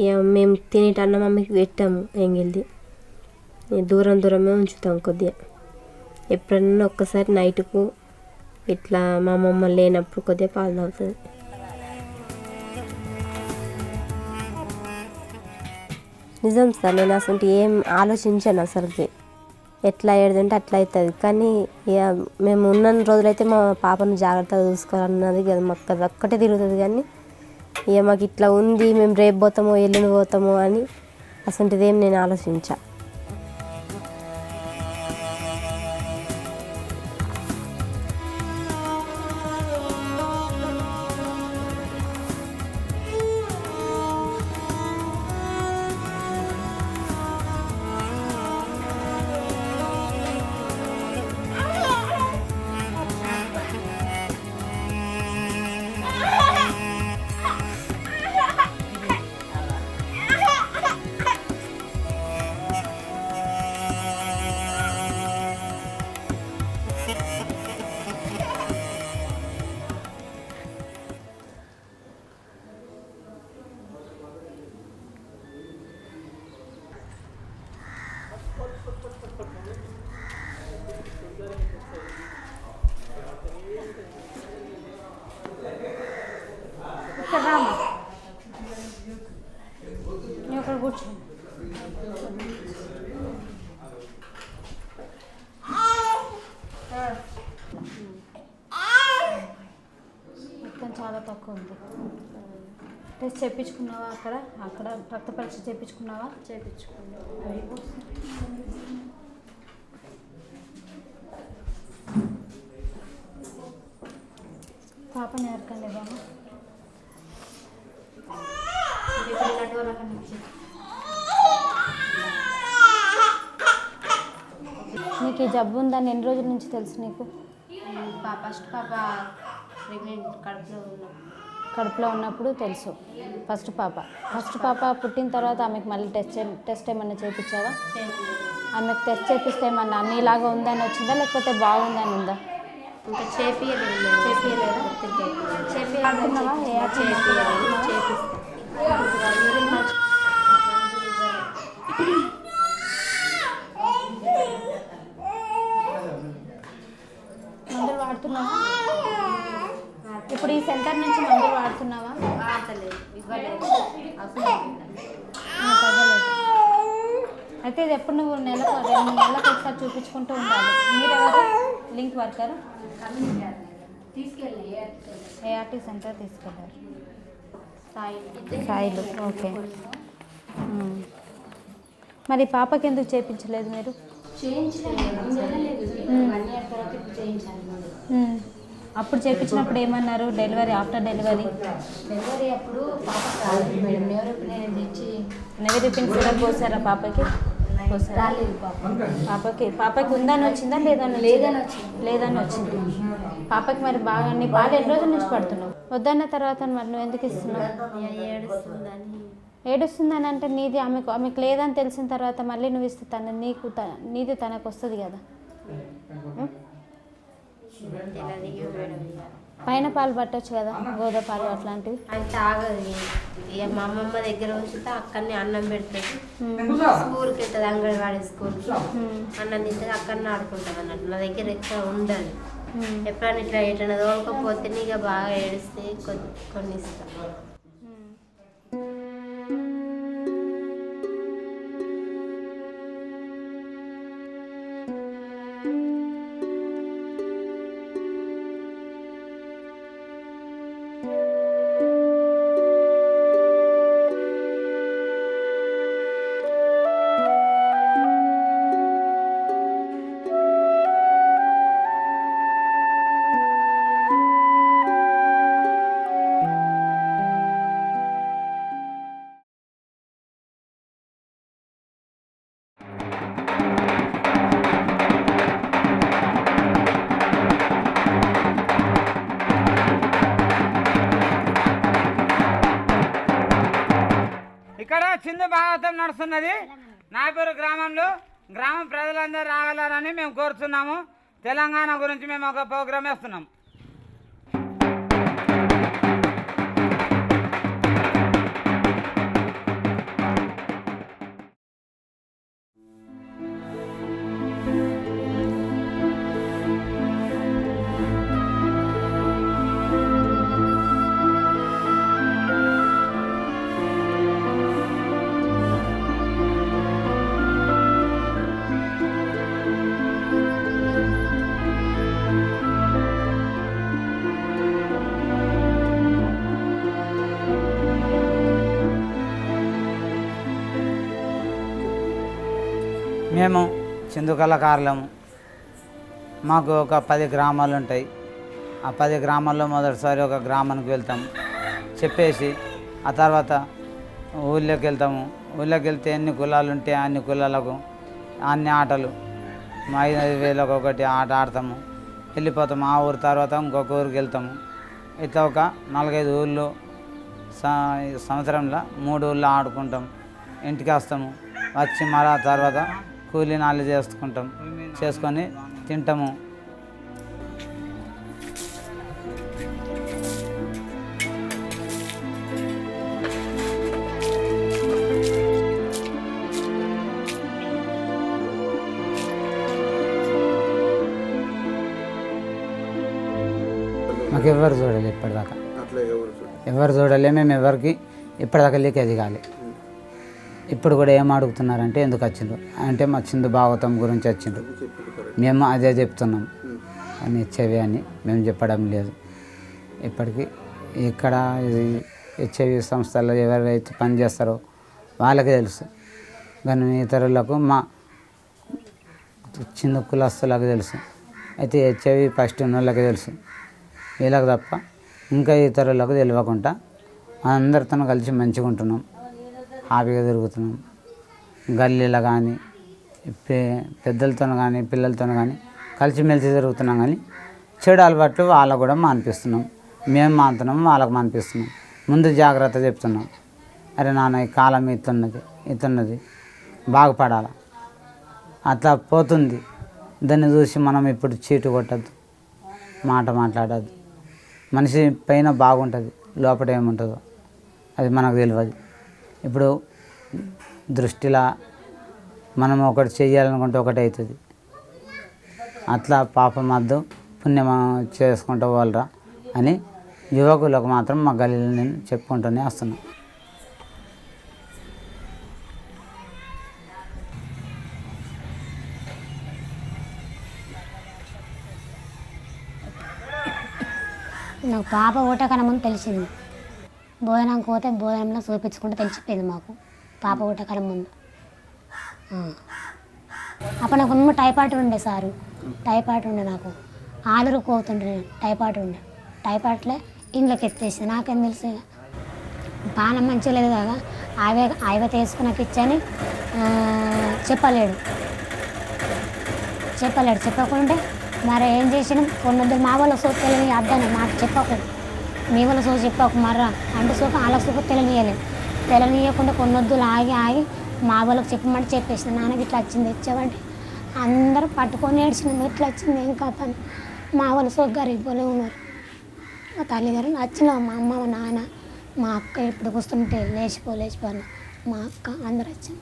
ఇక మేము తినేటన్న మమ్మీకి పెట్టాము ఎంగిల్ది, దూరమే ఉంచుతాం కొద్దిగా. ఎప్పుడన్నా ఒక్కసారి నైట్కు ఇట్లా మా అమ్మమ్మ లేనప్పుడు కొద్దిగా పాలు తాగుతుంది. నిజం సార్, నేను అసలు ఏం ఆలోచించాను అసలుకి. ఎట్లా ఏడుదంటే అట్లా అవుతుంది. కానీ ఇక మేము ఉన్న రోజులైతే మా పాపను జాగ్రత్తగా చూసుకోవాలన్నది కదా మాకు, అది ఒక్కటే తిరుగుతుంది. కానీ ఇక మాకు ఇట్లా ఉంది, మేము రేపు పోతామో ఎల్లుండి పోతామో అని అసలుది ఏం నేను ఆలోచించా. ఇక్కడ కూర్చో. మొత్తం చాలా తక్కువ ఉంది. టెస్ట్ చేయించుకున్నావా? అక్కడ రక్త పరీక్ష చేయించుకున్నావా? పాపని ఎవరికండి బాబు? నీకు ఈ జబ్బు ఉందని ఎన్ని రోజుల నుంచి తెలుసు నీకు? ఫస్ట్ పాప కడుపులో ఉన్నప్పుడు తెలుసు. ఫస్ట్ పాప పుట్టిన తర్వాత ఆమెకు మళ్ళీ టెస్ట్ ఏమన్నా చేయించావా? ఆమెకు టెస్ట్ చేపిస్తే ఏమన్నా నీలాగా ఉందని వచ్చిందా, లేకపోతే బాగుందని ఉందా? ఇంకా చేపియలేదా? ఆడుతున్నావా? మందులు వాడుతున్నావా? ఇప్పుడు ఈ సెంటర్ నుంచి మందులు వాడుతున్నావా? తగ్గలేదు. అయితే ఇది ఎప్పుడు నువ్వు 2 నెలలకు ఒకసారి చూపించుకుంటూ ఉండాలి. మీరెవరు? లింక్ వర్కర్ ఏఆర్టీ సెంటర్ తీసుకెళ్ళారు. సాయిలు. ఓకే. మరి పాపకి ఎందుకు చేయించలేదు మీరు? అప్పుడు చేయించినప్పుడు ఏమన్నారు? ఆఫ్టర్ డెలివరీ అప్పుడు పాప రాలేదు మేడం. నెవరిపిన్ సిరప్ పోసారా పాపకి? రాలేదు పాపకి ఉందని వచ్చిందా? లేదని వచ్చింది. పాపకి మరి బాగా నీ పాలు ఎన్ని రోజుల నుంచి పడుతున్నావు? వద్దన్న తర్వాత మరి నువ్వు ఎందుకు ఇస్తున్నావు? ఏడుస్తుందని అంటే నీది ఆమెకు లేదని తెలిసిన తర్వాత మళ్ళీ నువ్వు ఇస్తే నీది తనకు వస్తుంది కదా. పైన పాలు పట్టవచ్చు కదా, గోదా పాలు అట్లాంటివి. అది తాగదు. ఇక మా అమ్మమ్మ దగ్గర ఉంచితే అక్కడనే అన్నం పెడుతుంది. స్కూల్కి వెళ్తుంది, అంగన్వాడీ స్కూల్కి అన్నం తింటుంది, అక్కడనే ఆడుకుంటుంది అన్నట్టు. నా దగ్గర ఎక్కువ ఉండదు. ఎప్పుడైనా ఇట్లా ఎట్లా తోలకపోతే ఇక బాగా ఏడిస్తే కొన్ని ఇస్తాను. ఇక్కడ చిందు భాగవతం నడుస్తున్నది. నాయపూర్ గ్రామంలో గ్రామ ప్రజలందరూ రావాలని మేము కోరుతున్నాము. తెలంగాణ గురించి మేము ఒక ప్రోగ్రాం వేస్తున్నాం. మేము చిందు కళాకారులము. మాకు ఒక 10 గ్రామాలు ఉంటాయి. ఆ 10 గ్రామాల్లో మొదటిసారి ఒక గ్రామానికి వెళ్తాము, చెప్పేసి ఆ తర్వాత ఊళ్ళోకి వెళ్తాము. ఊళ్ళోకి వెళ్తే ఎన్ని కులాలు ఉంటే అన్ని కులాలకు అన్ని ఆటలు 5,000 ఒకటి ఆట ఆడతాము, వెళ్ళిపోతాము. ఆ ఊరు తర్వాత ఇంకొక ఊరికి వెళ్తాము. ఇట్లా ఒక 4-5 ఊళ్ళు సంవత్సరంలో 3 ఊళ్ళో ఆడుకుంటాం. ఇంటికి వస్తాము, వచ్చి మళ్ళా తర్వాత కూలీ నాళ్ళు చేసుకొని తింటాము. మాకు ఎవరు చూడాలి ఇప్పటిదాకా, ఎవరు చూడాలి. మేము ఎవరికి ఇప్పటిదాకా లీకేజ్ కాలే. ఇప్పుడు కూడా ఏం అడుగుతున్నారంటే ఎందుకు వచ్చిండ్రు అంటే మా చిందు భాగవతం గురించి వచ్చిండ్రు. మేము అదే చెప్తున్నాం అని హెచ్ఐవి అని మేము చెప్పడం లేదు. ఇప్పటికీ ఇక్కడ హెచ్ఐవి సంస్థల్లో ఎవరైతే పనిచేస్తారో వాళ్ళకి తెలుసు, కానీ ఇతరులకు మా చిందు కులస్తులకు తెలుసు. అయితే హెచ్ఐవి ఫస్ట్ ఉన్న వాళ్ళకి తెలుసు, వీళ్ళకి తప్ప ఇంకా ఇతరులకు తెలియకుండా అందరితో కలిసి మంచిగా ఉంటున్నాం, హ్యాపీగా తిరుగుతున్నాం. గల్లీలో కానీ పెద్దలతో కానీ పిల్లలతో కానీ కలిసిమెలిసి తిరుగుతున్నాం. కానీ చెడు అలవాట్లు వాళ్ళకు కూడా మానిపిస్తున్నాం. మేము మానుతున్నాం, వాళ్ళకు మానిపిస్తున్నాం. ముందు జాగ్రత్త చెప్తున్నాం. అరే నాన్న ఈ కాలం ఇతున్నది బాగుపడాలి, అట్లా పోతుంది. దాన్ని చూసి మనం ఇప్పుడు చీటు కొట్టద్దు, మాట మాట్లాడద్దు. మనిషి పైన బాగుంటుంది, లోపల ఏముంటుందో అది మనకు తెలియదు. ఇప్పుడు దృష్టిలా మనం ఒకటి చెయ్యాలనుకుంటే ఒకటి అవుతుంది. అట్లా పాపం వద్దు, పుణ్యం చేసుకుంటూ వాళ్ళరా అని యువకులకు మాత్రం మా గల్లీలో నేను చెప్పుకుంటూనే వస్తున్నాను. నాకు పాప ఊటకన్నా ముందు తెలిసింది. భోజనంకి పోతే భోజనంలో చూపించుకుంటే తెలిసిపోయింది మాకు పాప ఊటకన్నా ముందు. అప్పుడు నాకు ఉన్న టైఫాయిడ్ ఉండే సారు, టైఫాయిడ్ ఉండే, నాకు ఆలురు పోతుండే, టైఫాయిడ్ ఉండే. టైఫాయిడ్లే ఇంట్లోకి ఎత్తేసి నాకేం తెలుసు. పానం మంచిగా లేదు కదా, ఆమె తీసుకున్నాక ఇచ్చని చెప్పలేడు. చెప్పకుంటే మరి ఏం చేసినాం, కొన్ని మా వాళ్ళ సోపు తెలియని అద్దాను మాట చెప్పకు, మీ వాళ్ళ సోపు చెప్పకు మర్రా అంటే సోపు వాళ్ళ సోపు తెలియనీయకుండా కొన్నొద్దులు ఆగి మా వాళ్ళకి చెప్పమంటే చెప్పేసిన. నాన్నకి ఇట్లా వచ్చింది తెచ్చావంటే అందరూ పట్టుకొని ఏడ్చినాం, ఇట్లా వచ్చింది ఏం కథ అని. మా వాళ్ళ సోపు గారు ఇవ్వలే ఉన్నారు. మా తల్లిగారు వచ్చిన మా అమ్మ, మా నాన్న, మా అక్క ఇప్పుడు వస్తుంటే లేచిపోను మా అక్క అందరు వచ్చింది.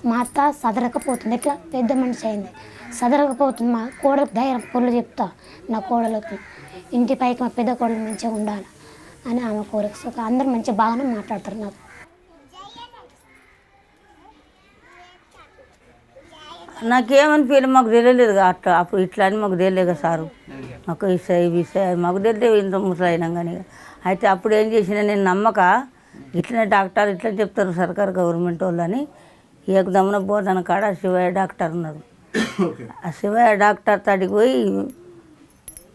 మా అత్త సదరకపోతుంది, ఎట్లా పెద్ద మనిషి అయింది, సదరకపోతుంది. మా కోడలకు ధైర్యం పొల్లు చెప్తా, నా కోడలకి ఇంటి పైకి మా పెద్ద కోడలు మంచిగా ఉండాలి అని ఆమె కోరిక. సో అందరూ మంచిగా బాగానే మాట్లాడతారు. నాకు నాకేమనిపించలేదు, మాకు తెలియలేదు అట్లా. అప్పుడు ఇట్లా అని మాకు తెలియదు సారు, మాకు విషయం మాకు తెలియదు. ఇంత ముసలైనాం కానీ అయితే అప్పుడు ఏం చేసినా నేను నమ్మక ఇట్లనే డాక్టర్ ఇట్లా చెప్తారు సర్కారు గవర్నమెంట్ వాళ్ళు అని ఏకదమ్మున బోధన కాడ శివయ్య డాక్టర్ ఉన్నాడు. ఆ శివయ్య డాక్టర్ తడికి పోయి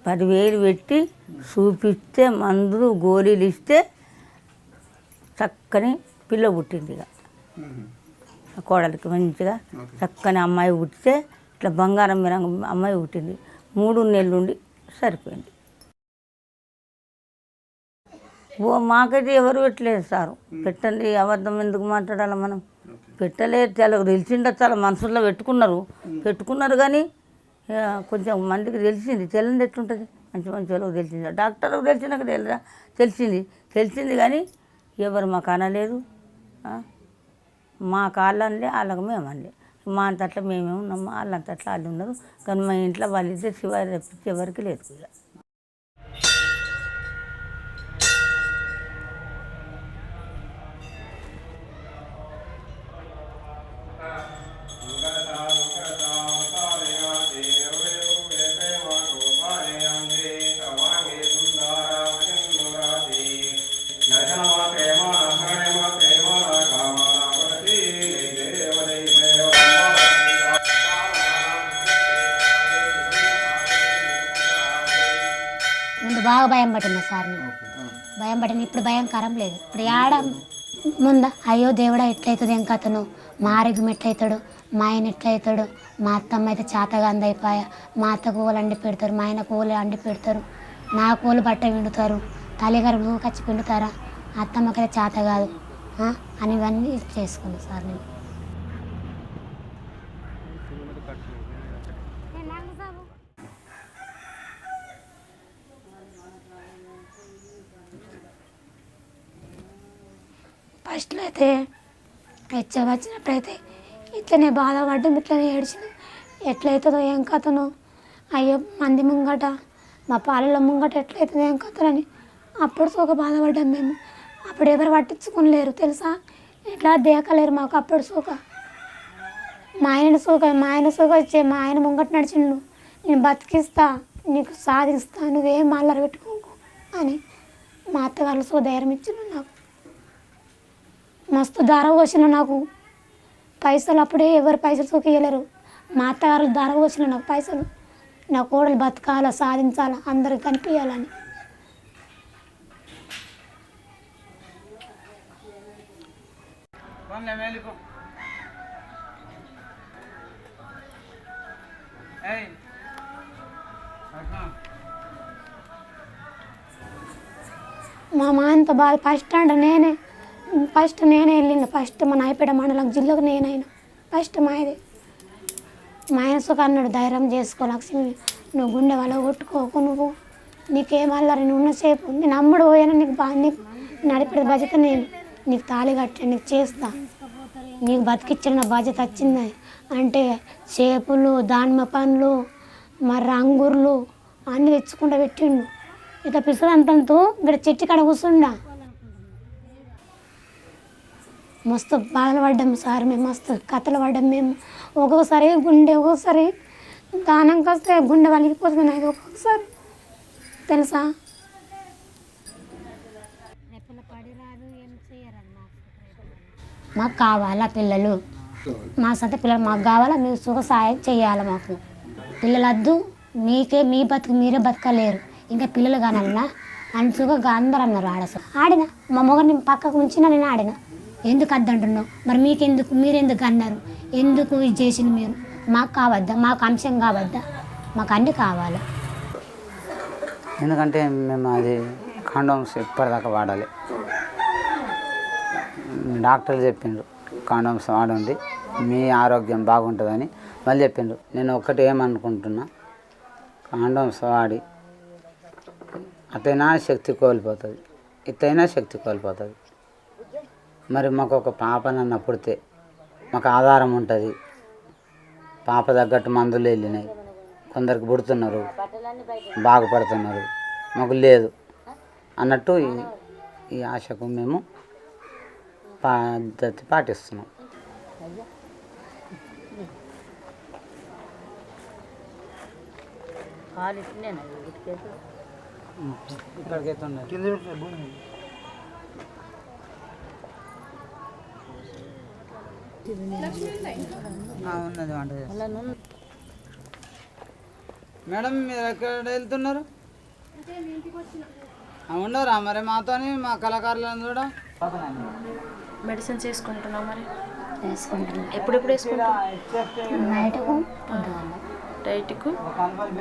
10,000 పెట్టి చూపిస్తే మందులు గోళీలు ఇస్తే చక్కని పిల్ల పుట్టింది. ఇక కోడలికి మంచిగా చక్కని అమ్మాయి పుట్టితే ఇట్లా బంగారం మీద అమ్మాయి పుట్టింది. 3 నెలలు ఉండి సరిపోయింది. మాకైతే ఎవరు పెట్టలేదు సారు. పెట్టండి, అబద్ధం ఎందుకు మాట్లాడాలి మనం? పెట్టలేదు. చాలా తెలిసిండ, చాలా మనసులో పెట్టుకున్నారు కానీ కొంచెం మందికి తెలిసింది. తెలియదు ఎట్లుంటుంది? మంచి మంచి వాళ్ళకి తెలిసింది, డాక్టర్లకు తెలిసినాక తెలిసింది కానీ ఎవరు మాకు అనలేదు. మా కాళ్ళనిలే, వాళ్ళకి మేము అనలే. మా అంతట్లా మేమే ఉన్నాము, వాళ్ళంతట్లా వాళ్ళు ఉన్నారు. కానీ మా ఇంట్లో వాళ్ళిద్దరు శివారి తప్పించి ఎవరికి లేదు. ముందు బాగా భయం పట్టింది సార్, నేను భయం పట్టింది. ఇప్పుడు భయంకరం లేదు. ఇప్పుడు ఆడ ముందు అయ్యో దేవుడా ఎట్లయితుంది ఏం కథను, మా ఆరోగ్యం ఎట్లయితాడు, మా ఆయన ఎట్లయితాడు, మా అత్తమ్మ అయితే చేతగా అందైపోయా, మా అత్త కూలు అండి పెడతారు, మా ఆయన కూలు అండి పెడతారు, నా కూలు బట్ట పిండుతారు, తల్లిగారు నువ్వు కచ్చి పిండుతారా, అత్తమ్మకైతే చేత కాదు అని ఇవన్నీ చేసుకున్నాను సార్ నేను. ఫస్ట్లో అయితే వచ్చినప్పుడైతే ఇట్లనే బాధపడ్డాం, ఇట్లనే ఏడ్చినాం. ఎట్లయితుందో ఏం కథనో, అయ్యో మంది ముంగట, మా పాలల ముంగట ఎట్లయితుందో ఏం కథనని అప్పుడు సోక బాధపడ్డాం మేము. అప్పుడు ఎవరు పట్టించుకోలేరు తెలుసా, ఇట్లా దేకలేరు మాకు అప్పుడు సోక. మా ఆయన సోక వచ్చే మా ఆయన ముంగట నడిచిండు, నేను బతికిస్తా, నీకు సాధిస్తా, నువ్వేం మాలర పెట్టుకోకు అని మా అత్తగారు సో ధైర్యం ఇచ్చిండు నాకు. మస్తు ధార పోసిన నాకు పైసలు, అప్పుడే ఎవరు పైసలు సోకియలేరు. మా అత్తగారు ధార పోసిన నాకు పైసలు, నా కోడలు బతకాల, సాధించాలా, అందరికి కనిపించాలని. మా మాయంతో బాగా ఫస్ట్ నేనే వెళ్ళిన. ఫస్ట్ మా నాయపేట మండలం జిల్లాకు నేనైనా ఫస్ట్ మాయది. మా ఆయన సుఖ అన్నాడు, ధైర్యం చేసుకో లక్ష్మి, నువ్వు గుండె వాళ్ళ కొట్టుకోకు, నువ్వు నీకేమల్లారు, నువ్వు ఉన్నసేపు నేను అమ్ముడు పోయాను, నీకు నడిపే బాధ్యత నేను, నీకు తాళి కట్టా, నీకు చేస్తా, నీకు బతికిచ్చిన బాధ్యత వచ్చింది అంటే చేపలు, దానిమ్మ పండ్లు, మరి అంగూర్లు అన్నీ తెచ్చుకుంటూ పెట్టిండు. ఇట్లా పిసరంతంతో ఇక్కడ చెట్టు కాడ కూర్చుండా. మస్తు బాధలు పడ్డాం సార్ మేము, మస్తు కథలు పడ్డాం మేము. ఒక్కొక్కసారి గుండె, ఒక్కొక్కసారి దానంకి వస్తే గుండె వలిగిపోతుంది నాకు ఒక్కొక్కసారి తెలుసా. మాకు కావాలా పిల్లలు, మా సొంత పిల్లలు మాకు కావాలా, మీరు సుఖ సాయం చేయాలి మాకు. పిల్లలు వద్దు, మీ బతుకు మీరే బతకలేరు, ఇంకా పిల్లలు కానన్నా అని సుఖ అందరూ అన్నారు. ఆడిన మా మొగని పక్కకు ఉంచినా నేను ఆడిన. ఎందుకు వద్దంటున్నావు మరి, మీరెందుకు అన్నారు, ఎందుకు ఇది చేసింది మీరు, మాకు కావద్దా, మాకు అంశం కావద్దా, మాకు అన్నీ కావాలి. ఎందుకంటే మేము అది కాండోమ్స్ ఇప్పటిదాకా వాడాలి, డాక్టర్లు చెప్పిండ్రు కాండోమ్స్ వాడండి మీ ఆరోగ్యం బాగుంటుందని మళ్ళీ చెప్పిండ్రు. నేను ఒక్కటి ఏమనుకుంటున్నా, కాండోమ్స్ వాడి అతైనా శక్తి కోల్పోతుంది, ఇతైనా శక్తి కోల్పోతుంది. మరి మాకు ఒక పాప నన్ను పుడితే మాకు ఆధారం ఉంటుంది, పాప తగ్గట్టు మందులు వెళ్ళినాయి, కొందరికి పుడుతున్నారు, బాగుపడుతున్నారు, మాకు లేదు అన్నట్టు ఈ ఆశకు మేము పద్ధతి పాటిస్తున్నాం. ఇక్కడికైతే ఉన్నది వంట. మేడం మీరు ఎక్కడ వెళ్తున్నారు? ఉండరా మరి మాతోని, మా కళాకారులను కూడా మెడిసిన్స్ వేసుకుంటున్నాం మరి, వేసుకుంటున్నాం. ఎప్పుడెప్పుడు వేసుకుంటాం? నైట్కు డైట్కు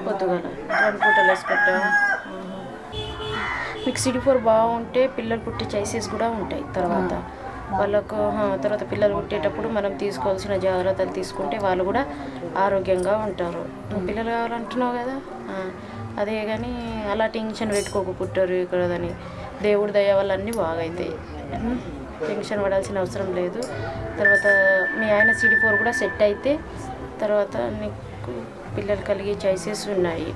పొద్దుగల 2 పూటలు వేసుకుంటాం. మీకు CD4 బాగుంటే పిల్లలు పుట్టే ఛాయిసెస్ కూడా ఉంటాయి తర్వాత వాళ్ళకు. తర్వాత పిల్లలు పుట్టేటప్పుడు మనం తీసుకోవాల్సిన జాగ్రత్తలు తీసుకుంటే వాళ్ళు కూడా ఆరోగ్యంగా ఉంటారు. పిల్లలు కావాలంటున్నావు కదా, అదే కానీ అలా టెన్షన్ పెట్టుకోక పుట్టారు ఇక్కడదని. దేవుడి దయ వల్ల అన్నీ బాగా అవుతాయి. టెన్షన్ పడాల్సిన అవసరం లేదు. తర్వాత మీ ఆయన CD4 కూడా సెట్ అయితే తర్వాత నీకు పిల్లలు కలిగే ఛాయిసెస్ ఉన్నాయి.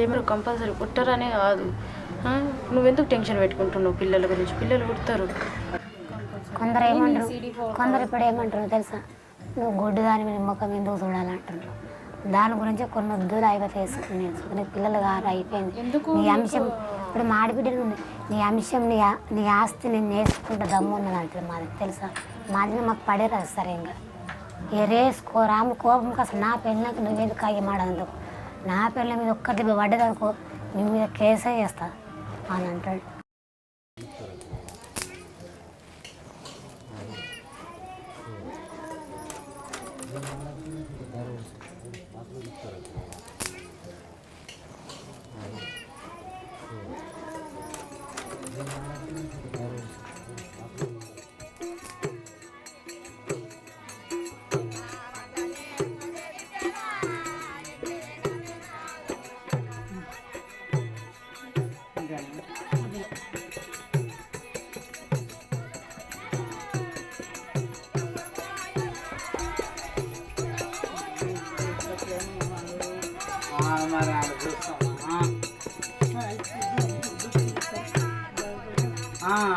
ఏమో కంపల్సరీ పుట్టరనే కాదు. నువ్వెందుకు టెన్షన్ పెట్టుకుంటున్నావు పిల్లల గురించి? పిల్లలు పుడతారు. కొందరు ఏమంటారు, కొందరు ఇప్పుడు ఏమంటారు తెలుసా, నువ్వు గుడ్డు దాని మీద ముఖం ఎందుకు చూడాలంటారు. దాని గురించి కొన్ని వద్దులు అయిపోతే వేసుకుని పిల్లలు గారు అయిపోయింది. నీ అంశం ఇప్పుడు మాడిబిడ్డలు ఉంది, నీ అంశం నీ ఆస్తి నేను వేసుకుంటే దమ్ము ఉన్నది అంటారు. మాది తెలుసా, మాది మాకు పడేరాదు సరే. ఇంకా రేసుకో రాము కోపం అసలు నా పెళ్ళినాక నువ్వేందుకు కాయమాడందుకు, నా పిల్లల మీద ఒక్క దెబ్బ పడ్డదనుకో నీ మీద కేసే చేస్తా అని అంటాడు.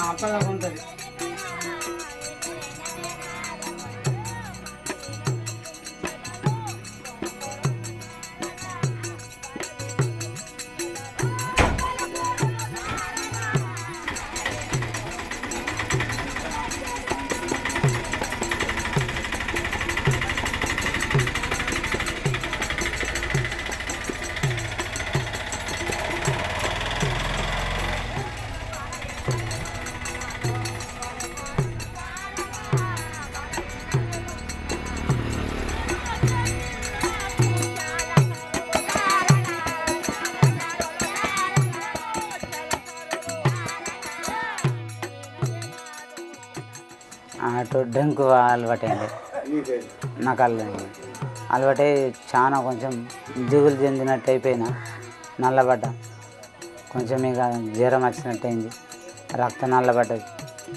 అప్పలా ఉంటుంది. అటు డ్రింక్ అలవాటైంది నాకు. అలవాటై చాలా కొంచెం దిగులు చెందినట్టు అయిపోయినా, నల్లబడ్డ, కొంచెం ఇక జ్వరం వచ్చినట్టయింది, రక్తం నల్లబడ్డది.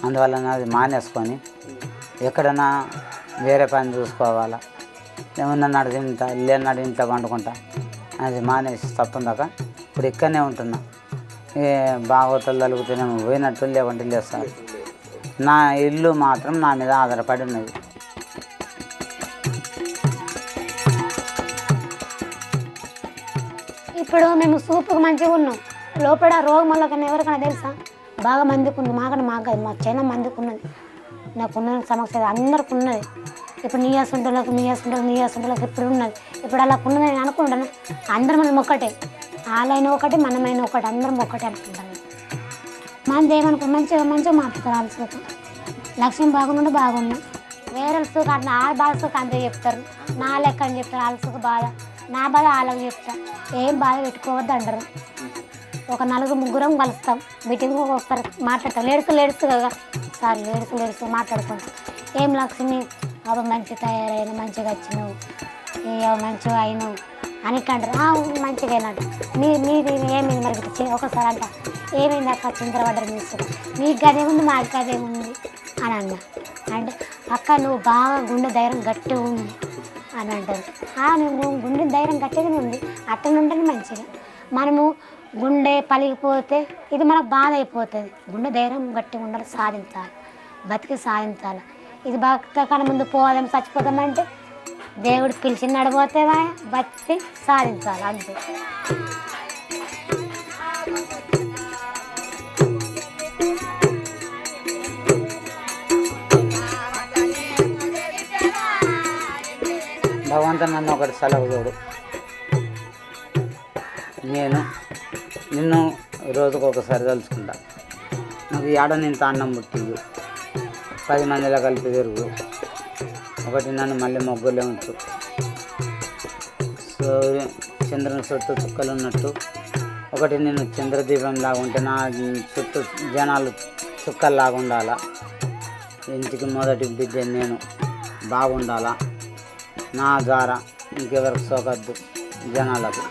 అందువల్ల అది మానేసుకొని ఎక్కడైనా వేరే పని చూసుకోవాలా, ఏమన్నాడు తింటా, లేనాడు ఇంట్లో వండుకుంటా, అది మానేసి తప్పదాకా ఇప్పుడు ఇక్కడనే ఉంటున్నా. బాగోతలు తలుగుతూనేమో పోయినట్టు లేకుంటే లేస్తా. నా ఇల్లు మాత్రం నా మీద ఆధారపడి ఉన్నది. ఇప్పుడు మేము సూపుకు మంచిగా ఉన్నాం, లోపల రోగం వల్ల కన్నా ఎవరికైనా తెలుసా, బాగా మందికి ఉంది. మాకన్నా మాకు చాలా మందికి ఉన్నది. నాకున్న సమస్య అందరికి ఉన్నది. ఇప్పుడు నీయాసుంటలకు ఇప్పుడు ఉన్నది. ఇప్పుడు అలా ఉన్నది నేను అనుకుంటాను. అందరం మనం ఒక్కటే, వాళ్ళైనా ఒకటే మనమైనా ఒకటి, అందరం ఒక్కటే అనుకుంటాను. మనది ఏమనుకో మంచిగా మాట్లాడతారు. వాళ్ళ సుఖం లక్ష్యం బాగుండే బాగున్నా, వేరే సుఖం అట్లా ఆ బాధ సుఖం అంతే చెప్తారు. నా లెక్క అని చెప్తారు. వాళ్ళ సుఖ బాధ, నా బాధ వాళ్ళకి చెప్తా. ఏం బాధ పెట్టుకోవద్దు అంటారు. ఒక ముగ్గురం కలుస్తాం, మీటింగ్ ఒకసారి మాట్లాడతాం. లేడుస్తూ కదా సార్, లేడుస్తూ మాట్లాడుకుంటాం. ఏం లక్ష్మి బాబా మంచిగా తయారైన, మంచిగా వచ్చినావు, మంచిగా అయినావు అని అంటారు. మంచిగా అయినట్టు మీది ఏమైంది మరి ఒకసారి అంట, ఏమైంది అక్క చింతరపడ్డారు మీరు, మీకు అదేముంది మాకు అదేముంది అని అన్న. అంటే అక్క నువ్వు బాగా గుండె ధైర్యం గట్టిగా ఉంది అని అంటారు. నువ్వు గుండె ధైర్యం గట్టిగానే ఉంది, అట్లా ఉంటేనే మంచిగా. మనము గుండె పలిగిపోతే ఇది మనకు బాధ అయిపోతుంది. గుండె ధైర్యం గట్టిగా ఉండాలి, సాధించాలి, బతికి సాధించాలి. ఇది భక్తకన్నా ముందు పోదాం చచ్చిపోతామంటే దేవుడు పిలిచి నడిపోతే బతికి సాధించాలి అంతే. భగవంతుడు నన్ను ఒకటి సలహా చూడు, నిన్ను రోజుకు ఒకసారి తలుచుకుంటా. నాకు ఏడ నేను తాండం పుట్టింది, 10 మందిలో కలిపి తిరుగు, ఒకటి నన్ను మళ్ళీ మొగ్గులే ఉంచు. చంద్రుని చుట్టూ చుక్కలు ఉన్నట్టు ఒకటి నేను చంద్రదీపం లాగా ఉంటే నా చుట్టూ జనాలు చుక్కల్లాగా ఉండాలా, ఇంటికి మొదటి బిడ్డ నేను బాగుండాలా, నా ద్వారా ఇంకెవరికి సోకద్దు జనాలకు.